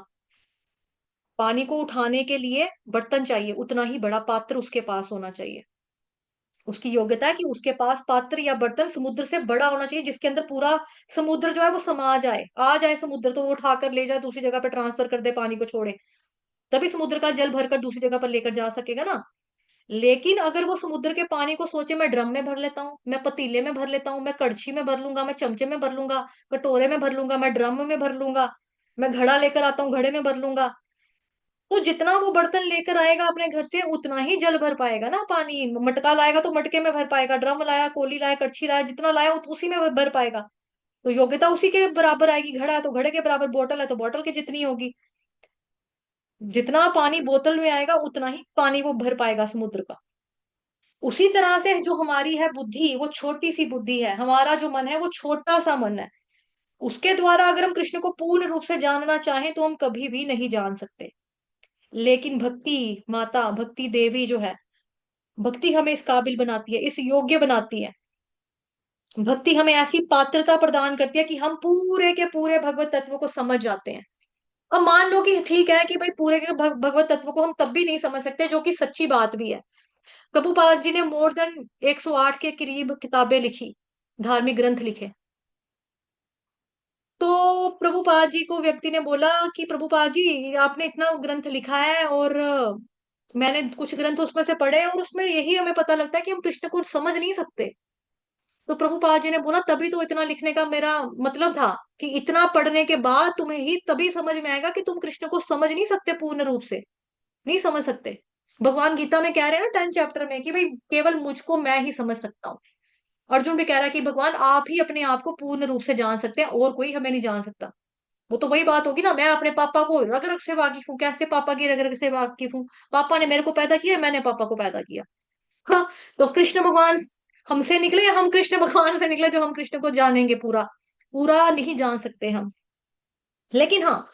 पानी को उठाने के लिए बर्तन चाहिए, उतना ही बड़ा पात्र उसके पास होना चाहिए। उसकी योग्यता है कि उसके पास पात्र या बर्तन समुद्र से बड़ा होना चाहिए, जिसके अंदर पूरा समुद्र जो है वो समा जाए, आ जाए समुद्र, तो वो उठाकर ले जाए, दूसरी जगह पर ट्रांसफर कर दे, पानी को छोड़े, तभी समुद्र का जल भरकर दूसरी जगह पर लेकर जा सकेगा ना। लेकिन अगर वो समुद्र के पानी को सोचे, मैं ड्रम में भर लेता हूँ, मैं पतीले में भर लेता हूँ, मैं कड़छी में भर लूंगा, मैं चमचे में भर लूंगा, कटोरे में भर लूंगा, मैं ड्रम में भर लूंगा, मैं घड़ा लेकर आता हूँ, घड़े में भर लूंगा, तो जितना वो बर्तन लेकर आएगा अपने घर से, उतना ही जल भर पाएगा ना पानी। मटका लाएगा तो मटके में भर पाएगा, ड्रम लाया, कोली लाया, कड़छी लाया, जितना लाया उसी में भर पाएगा। तो योग्यता उसी के बराबर आएगी। घड़ा है तो घड़े के बराबर, बोतल है तो बोतल की जितनी होगी। जितना पानी बोतल में आएगा उतना ही पानी वो भर पाएगा समुद्र का। उसी तरह से जो हमारी है बुद्धि, वो छोटी सी बुद्धि है, हमारा जो मन है वो छोटा सा मन है। उसके द्वारा अगर हम कृष्ण को पूर्ण रूप से जानना चाहें तो हम कभी भी नहीं जान सकते। लेकिन भक्ति माता, भक्ति देवी जो है, भक्ति हमें इस काबिल बनाती है, इस योग्य बनाती है। भक्ति हमें ऐसी पात्रता प्रदान करती है कि हम पूरे के पूरे भगवत तत्व को समझ जाते हैं। अब मान लो कि ठीक है कि भाई पूरे के भगवत तत्व को हम तब भी नहीं समझ सकते, जो कि सच्ची बात भी है। प्रभुपाद जी ने मोर देन 108 के करीब किताबें लिखी, धार्मिक ग्रंथ लिखे। तो प्रभुपाद जी को व्यक्ति ने बोला कि प्रभुपाद जी, आपने इतना ग्रंथ लिखा है और मैंने कुछ ग्रंथ उसमें से पढ़े, और उसमें यही हमें पता लगता है कि हम कृष्ण को समझ नहीं सकते। तो प्रभुपाद जी ने बोला, तभी तो इतना लिखने का मेरा मतलब था, कि इतना पढ़ने के बाद तुम्हें ही तभी समझ में आएगा कि तुम कृष्ण को समझ नहीं सकते पूर्ण रूप से, नहीं समझ सकते। भगवान गीता में कह रहे हैं ना 10th चैप्टर में, कि भाई केवल मुझको मैं ही समझ सकता हूँ। अर्जुन भी कह रहा है कि भगवान आप ही अपने आप को पूर्ण रूप से जान सकते हैं, और कोई हमें नहीं जान सकता। वो तो वही बात होगी ना, मैं अपने पापा को रग रग से वाकिफ हूँ, कैसे पापा की रग रग से वाकिफ हूँ? पापा ने मेरे को पैदा किया, मैंने पापा को पैदा किया। हाँ। तो कृष्ण भगवान हमसे निकले या हम कृष्ण भगवान से निकले, जो हम कृष्ण को जानेंगे पूरा? पूरा नहीं जान सकते हम। लेकिन हाँ,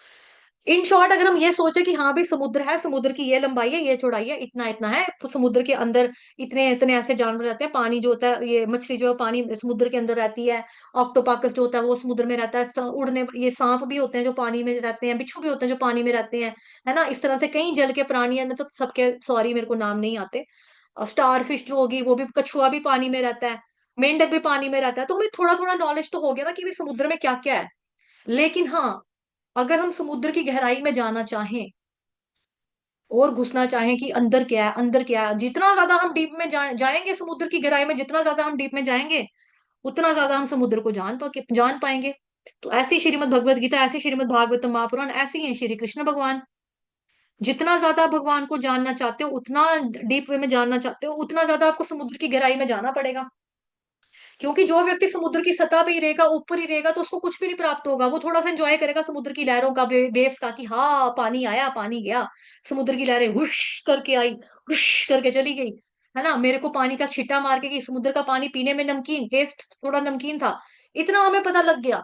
इन शॉर्ट अगर हम ये सोचे कि हाँ भाई समुद्र है, समुद्र की ये लंबाई है, ये चौड़ाई है, इतना इतना है, तो समुद्र के अंदर इतने इतने ऐसे जानवर रहते हैं। पानी जो होता है, ये मछली जो है पानी समुद्र के अंदर रहती है। ऑक्टोपस जो होता है वो समुद्र में रहता है। उड़ने ये सांप भी होते हैं जो पानी में रहते हैं, बिच्छू भी होते हैं जो पानी में रहते हैं, है ना। इस तरह से कई जल के प्राणी है, मतलब सबके सॉरी मेरे को नाम नहीं आते। स्टार फिश जो होगी वो भी, कछुआ भी पानी में रहता है, मेंढक भी पानी में रहता है। तो हमें थोड़ा थोड़ा नॉलेज तो हो गया ना कि भाई समुद्र में क्या क्या है। लेकिन हाँ, अगर हम समुद्र की गहराई में जाना चाहें और घुसना चाहें कि अंदर क्या है, अंदर क्या है, जितना ज्यादा हम डीप में जाएंगे समुद्र की गहराई में, जितना ज्यादा हम डीप में जाएंगे उतना ज्यादा हम समुद्र को जान पाएंगे। तो ऐसी श्रीमद् भगवत गीता, ऐसी श्रीमद् भागवतम महापुराण, ऐसी ही है श्री कृष्ण भगवान। जितना ज्यादा भगवान को जानना चाहते हो, उतना डीप वे में जानना चाहते हो, उतना ज्यादा आपको समुद्र की गहराई में जाना पड़ेगा। क्योंकि जो व्यक्ति समुद्र की सतह पे ही रहेगा, ऊपर ही रहेगा, तो उसको कुछ भी नहीं प्राप्त होगा। वो थोड़ा सा एंजॉय करेगा समुद्र की लहरों का, वेव्स का, कि हाँ पानी आया पानी गया, समुद्र की लहरें हुश करके आई, हुश करके चली गई, है ना। मेरे को पानी का छिट्टा मार के कि समुद्र का पानी पीने में नमकीन, टेस्ट थोड़ा नमकीन था, इतना हमें पता लग गया,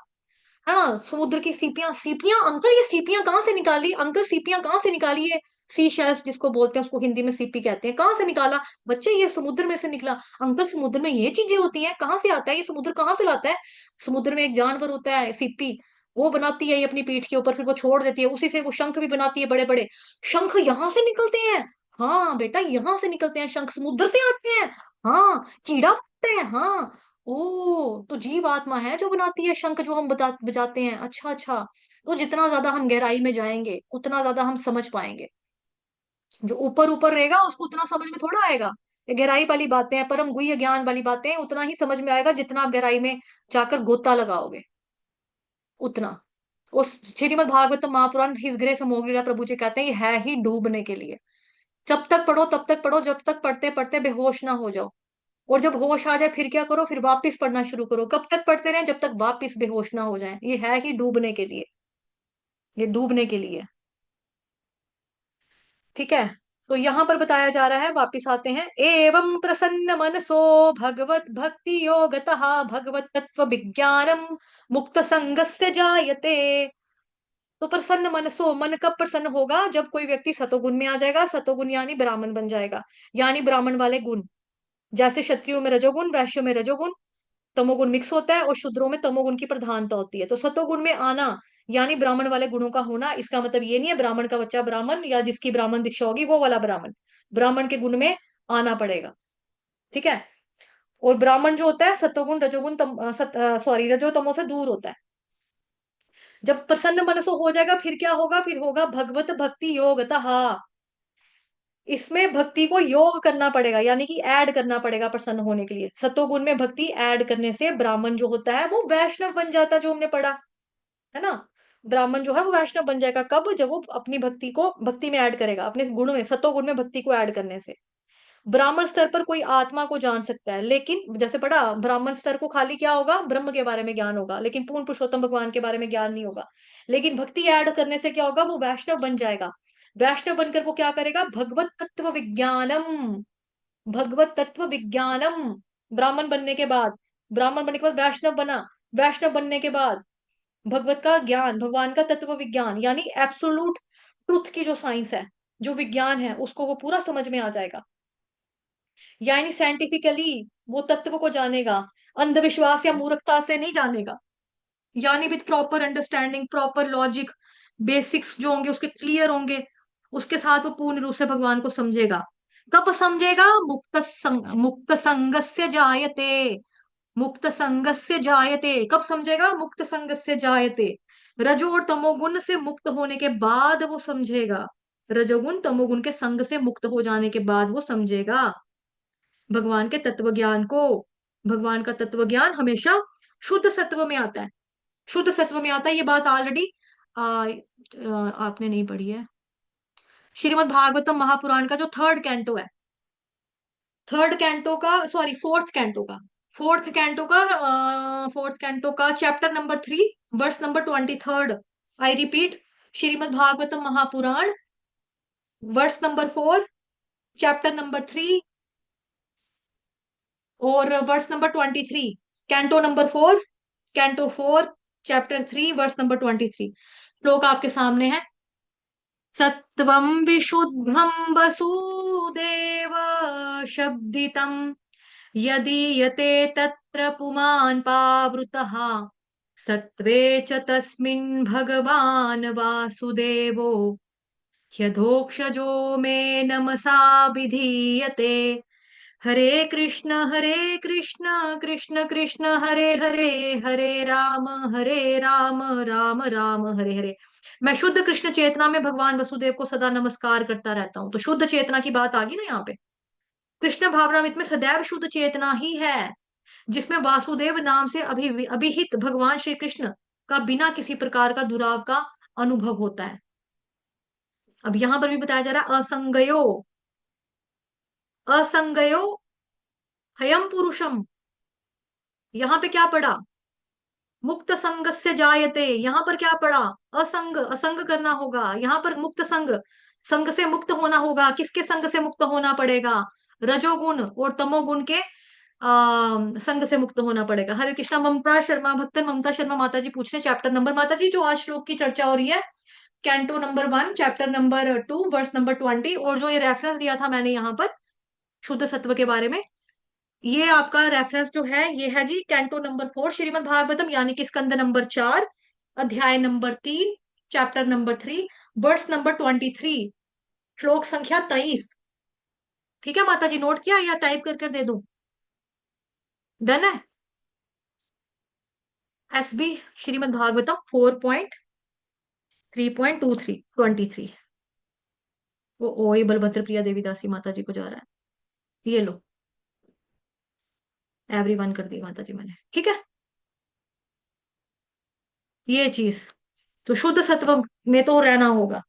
है ना। समुद्र की सीपियां, सीपियां अंकल, ये सीपियां कहाँ से निकाली अंकल, सीपियां कहाँ से निकाली है। सी शेल्स जिसको बोलते हैं, उसको हिंदी में सीपी कहते हैं, कहाँ से निकाला बच्चे, ये समुद्र में से निकला। अंकल समुद्र में ये चीजें होती हैं, कहाँ से आता है ये, समुद्र कहाँ से लाता है। समुद्र में एक जानवर होता है सीपी, वो बनाती है ये अपनी पीठ के ऊपर, फिर वो छोड़ देती है, उसी से वो शंख भी बनाती है, बड़े बड़े शंख यहाँ से निकलते हैं। हाँ बेटा, यहाँ से निकलते हैं शंख, समुद्र से आते हैं। हाँ, कीड़ा बनते हैं, हाँ। ओ, तो जीव आत्मा है जो बनाती है शंख, जो हम बजाते हैं। अच्छा अच्छा। तो जितना ज्यादा हम गहराई में जाएंगे उतना ज्यादा हम समझ पाएंगे। जो ऊपर ऊपर रहेगा उसको उतना समझ में थोड़ा आएगा। ये गहराई वाली बातें हैं, परम गुह्य ज्ञान वाली बातें हैं, उतना ही समझ में आएगा जितना आप गहराई में जाकर गोता लगाओगे, उतना। उस श्रीमद् भागवत महापुराण हिस ग्रह समोगलीला प्रभु जी कहते हैं ये है ही डूबने के लिए। जब तक पढ़ो तब तक पढ़ो, जब तक पढ़ते पढ़ते बेहोश ना हो जाओ। और जब होश आ जाए फिर क्या करो, फिर वापस पढ़ना शुरू करो। कब तक पढ़ते रहें, जब तक वापस बेहोश ना हो जाए। ये है ही डूबने के लिए, ये डूबने के लिए। ठीक है। तो यहां पर बताया जा रहा है, वापिस आते हैं, एवं प्रसन्न मनसो भगवत भक्ति योगतः भगवत तत्व विज्ञानम मुक्त संगस्य जायते। तो प्रसन्न मनसो, मन कब प्रसन्न होगा, जब कोई व्यक्ति सतोगुण में आ जाएगा। सतोगुण यानी ब्राह्मण बन जाएगा, यानी ब्राह्मण वाले गुण। जैसे क्षत्रियो में रजोगुण, वैश्यों में रजोगुण, तमोगुण मिक्स होता है, और शूद्रों में तमोगुण की प्रधानता होती है। तो सतोगुण में आना यानी ब्राह्मण वाले गुणों का होना। इसका मतलब ये नहीं है ब्राह्मण का बच्चा ब्राह्मण, या जिसकी ब्राह्मण दीक्षा होगी वो वाला ब्राह्मण। ब्राह्मण के गुण में आना पड़ेगा। ठीक है। और ब्राह्मण जो होता है सतोगुण रजोगुण सॉरी रजो तमो से दूर होता है। जब प्रसन्न मन से हो जाएगा फिर क्या होगा, फिर होगा भगवत भक्ति योगतः। इसमें भक्ति को योग करना पड़ेगा, यानी कि ऐड करना पड़ेगा प्रसन्न होने के लिए। सतोगुण में भक्ति ऐड करने से ब्राह्मण जो होता है वो वैष्णव बन जाता, जो हमने पढ़ा है ना। ब्राह्मण जो है वो वैष्णव बन जाएगा कब, जब वो अपनी भक्ति को भक्ति में ऐड करेगा, अपने गुण में, सतोगुण में भक्ति को ऐड करने से। ब्राह्मण स्तर पर कोई आत्मा को जान सकता है, लेकिन जैसे पढ़ा, ब्राह्मण स्तर को खाली क्या होगा, ब्रह्म के बारे में ज्ञान होगा, लेकिन पूर्ण पुरुषोत्तम भगवान के बारे में ज्ञान नहीं होगा। लेकिन भक्ति ऐड करने से क्या होगा, वो वैष्णव बन जाएगा। वैष्णव बनकर वो क्या करेगा, भगवत तत्व विज्ञानम, भगवत तत्व विज्ञानम। ब्राह्मण बनने के बाद, ब्राह्मण बनने के बाद वैष्णव बना, वैष्णव बनने के बाद भगवत का ज्ञान, भगवान का तत्व विज्ञान, यानी एब्सोल्यूट ट्रुथ की जो साइंस है, जो विज्ञान है, उसको वो पूरा समझ में आ जाएगा। यानी साइंटिफिकली वो तत्व को जानेगा, अंधविश्वास या मूर्खता से नहीं जानेगा। यानी with proper understanding, proper logic, basics जो होंगे उसके क्लियर होंगे, उसके साथ वो पूर्ण रूप से भगवान को समझेगा। कब समझेगा, मुक्त संगस्य जायते, मुक्त संगस्य जायते, कब समझेगा, मुक्त संगस्य जायते। रजो और तमोगुण से मुक्त होने के बाद वो समझेगा। रजोगुण तमोगुण के संग से मुक्त हो जाने के बाद वो समझेगा भगवान के तत्व ज्ञान को। भगवान का तत्व ज्ञान हमेशा शुद्ध सत्व में आता है, शुद्ध सत्व में आता है। ये बात ऑलरेडी आपने नहीं पढ़ी है। श्रीमद् भागवतम महापुराण का जो थर्ड कैंटो है, थर्ड कैंटो का, सॉरी फोर्थ कैंटो का chapter number 3, verse number 23। I repeat, Shrimad Bhagavatam Mahapurana, verse number 4, chapter number 3, और verse number 23। Canto number 4, canto 4, chapter 3, verse number 23। श्लोक आपके सामने है। सत्वं विशुद्धं वसुदेव शब्दितं यदीयते तत्र पुमान् पावृतः सत्त्वे च तस्मिन् भगवान् वासुदेवो यथोक्षजो मे नमसा विधीयते। हरे कृष्ण कृष्ण कृष्ण हरे हरे, हरे राम राम राम हरे हरे। मैं शुद्ध कृष्ण चेतना में भगवान वसुदेव को सदा नमस्कार करता रहता हूँ। तो शुद्ध चेतना की बात आ गई ना यहाँ पे। कृष्ण भावनामृत में सदैव शुद्ध चेतना ही है, जिसमें वासुदेव नाम से अभिहित भगवान श्री कृष्ण का बिना किसी प्रकार का दुराव का अनुभव होता है। अब यहां पर भी बताया जा रहा है असंगयो, असंगयो हयम पुरुषम। यहां पे क्या पढ़ा? मुक्त संग से जायते। यहां पर क्या पढ़ा? असंग, असंग करना होगा। यहां पर मुक्त संग, संग से मुक्त होना होगा। किसके संग से मुक्त होना पड़ेगा? रजोगुण और तमोगुण के संग से मुक्त होना पड़ेगा। हरे कृष्णा। ममता शर्मा, भक्तन ममता शर्मा माता जी पूछ रहे चैप्टर नंबर, माता जी जो आज श्लोक की चर्चा हो रही है, canto number 1 chapter number 2 verse number 20, और जो ये रेफरेंस दिया था मैंने यहाँ पर शुद्ध सत्व के बारे में, ये आपका रेफरेंस जो है ये है जी कैंटो नंबर 4 श्रीमद् भागवतम, यानी कि स्कंद नंबर 4, अध्याय नंबर 3, चैप्टर नंबर 3, वर्स नंबर 23, श्लोक संख्या 23। ठीक है माता जी, नोट किया या टाइप कर कर दे दूं? डन है। S B Shrimad Bhagavatam 4.3.23 23। वो ओ ये बलभद्र प्रिया देवी दासी माता जी को जा रहा है। ये लो, एवरीवन कर दी माता जी मैंने, ठीक है। ये चीज तो शुद्ध सत्व में तो रहना होगा,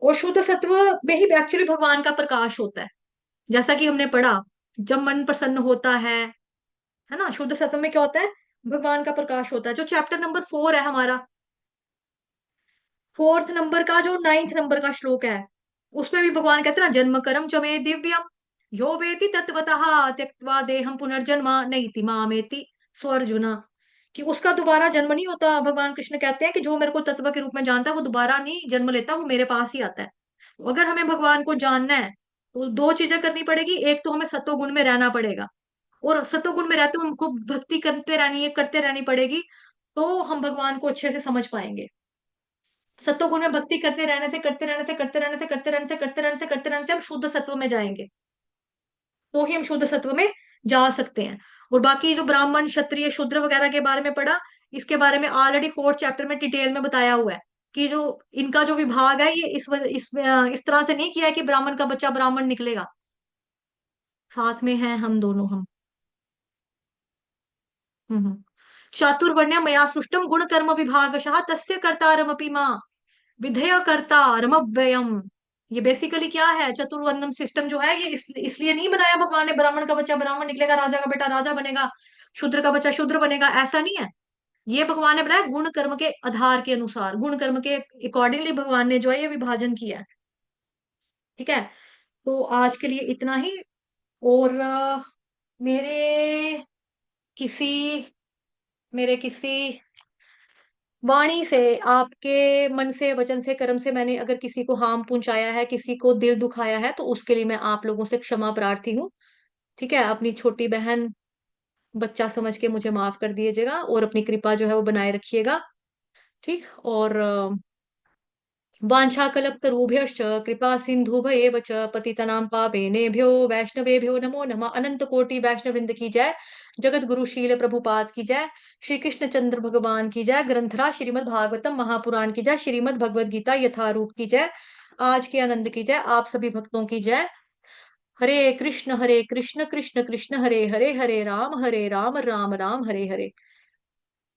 और शुद्ध सत्व में ही एक्चुअली भगवान का प्रकाश होता है। जैसा कि हमने पढ़ा, जब मन प्रसन्न होता है ना, शुद्ध सत्व में क्या होता है? भगवान का प्रकाश होता है। जो चैप्टर नंबर 4 है हमारा, फोर्थ नंबर का जो 9th नंबर का श्लोक है, उसमें भी भगवान कहते हैं ना, जन्म कर्म च मे दिव्यम यो वेति तत्वतः त्यक्त्वा देहम पुनर्जन्मा नैति मामेति स्वर्जुना। कि उसका दोबारा जन्म नहीं होता। भगवान कृष्ण कहते हैं कि जो मेरे को तत्व के रूप में जानता है वो दोबारा नहीं जन्म लेता, वो मेरे पास ही आता है। अगर हमें भगवान को जानना है तो दो चीजें करनी पड़ेगी। एक तो हमें सत्व गुण में रहना पड़ेगा, और सत्व गुण में रहते हुए हमको भक्ति करते रहनी पड़ेगी। तो हम भगवान को अच्छे से समझ पाएंगे। सत्व गुण में भक्ति करते रहने से, करते रहने से, करते रहने से, करते रहने से, करते रहने से, करते रहने से हम शुद्ध सत्व में जाएंगे। तो ही हम शुद्ध सत्व में जा सकते हैं। और बाकी जो ब्राह्मण क्षत्रिय शूद्र वगैरह के बारे में पढ़ा, इसके बारे में ऑलरेडी 4th चैप्टर में डिटेल में बताया हुआ है कि जो इनका जो विभाग है, ये इस तरह से नहीं किया है कि ब्राह्मण का बच्चा ब्राह्मण निकलेगा। साथ में है हम दोनों हम। चातुर्वर्ण्य मया सृष्टम गुण कर्म विभागशः तस्य कर्तारमपि मां विधेय कर्तारमव्ययम। ये बेसिकली क्या है? चतुर्वर्णम सिस्टम जो है, ये इसलिए नहीं बनाया भगवान ने, ब्राह्मण का बच्चा ब्राह्मण निकलेगा, राजा का बेटा राजा बनेगा, शूद्र का बच्चा शूद्र बनेगा, ऐसा नहीं है। ये भगवान ने बनाया गुण कर्म के आधार के अनुसार, गुण कर्म के अकॉर्डिंगली भगवान ने जो है ये विभाजन किया है। ठीक है। तो आज के लिए इतना ही। और मेरे किसी मेरे किसी वाणी से, आपके मन से, वचन से, कर्म से मैंने अगर किसी को हार्म पहुंचाया है, किसी को दिल दुखाया है, तो उसके लिए मैं आप लोगों से क्षमा प्रार्थी हूँ। ठीक है। अपनी छोटी बहन बच्चा समझ के मुझे माफ कर दीजिएगा, और अपनी कृपा जो है वो बनाए रखिएगा। ठीक। और वाञ्छाकल्पतरुभ्यश्च कृपा सिन्धुभ्येव च पतितनां पावनेभ्यो वैष्णवेभ्यो नमो नमः। अनंत कोटि वैष्णव वृंद की जय। जगत गुरु शील प्रभुपाद की जय। श्री कृष्ण चंद्र भगवान की जय। ग्रंथराज श्रीमद् भागवतम महापुराण की जय। श्रीमद् भगवद गीता यथारूप की जय। आज के आनंद की जय। आप सभी भक्तों की जय। हरे कृष्ण कृष्ण कृष्ण हरे हरे, हरे राम राम राम हरे हरे।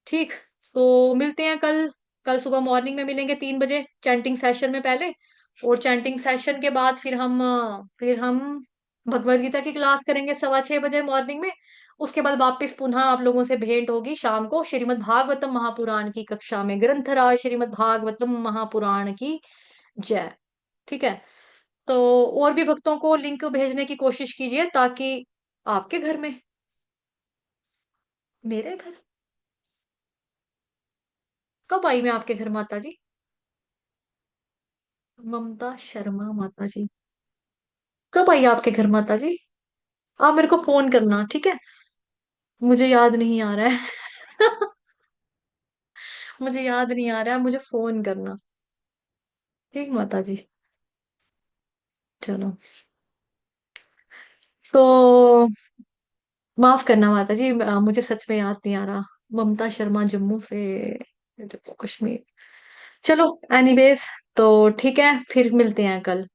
ठीक। तो मिलते हैं कल। कल सुबह मॉर्निंग में मिलेंगे 3 बजे चैंटिंग सेशन में पहले, और चैंटिंग सेशन के बाद फिर हम भगवत गीता की क्लास करेंगे 6:15 बजे मॉर्निंग में। उसके बाद वापस पुनः आप लोगों से भेंट होगी शाम को श्रीमद् भागवतम महापुराण की कक्षा में। ग्रंथराज श्रीमद् भागवतम महापुराण की जय। ठीक है। तो और भी भक्तों को लिंक भेजने की कोशिश कीजिए, ताकि आपके घर में, मेरे घर, कब आई मैं आपके घर माता जी? ममता शर्मा माता जी। कब आई आपके घर माता जी? आप मेरे को फोन करना, ठीक है? मुझे याद नहीं आ रहा है। मुझे याद नहीं आ रहा है, मुझे फोन करना। ठीक माता जी। चलो। तो माफ करना माता जी, मुझे सच में याद नहीं आ रहा। ममता शर्मा जम्मू से, जम्मू कश्मीर। चलो एनीवेज, तो ठीक है, फिर मिलते हैं कल।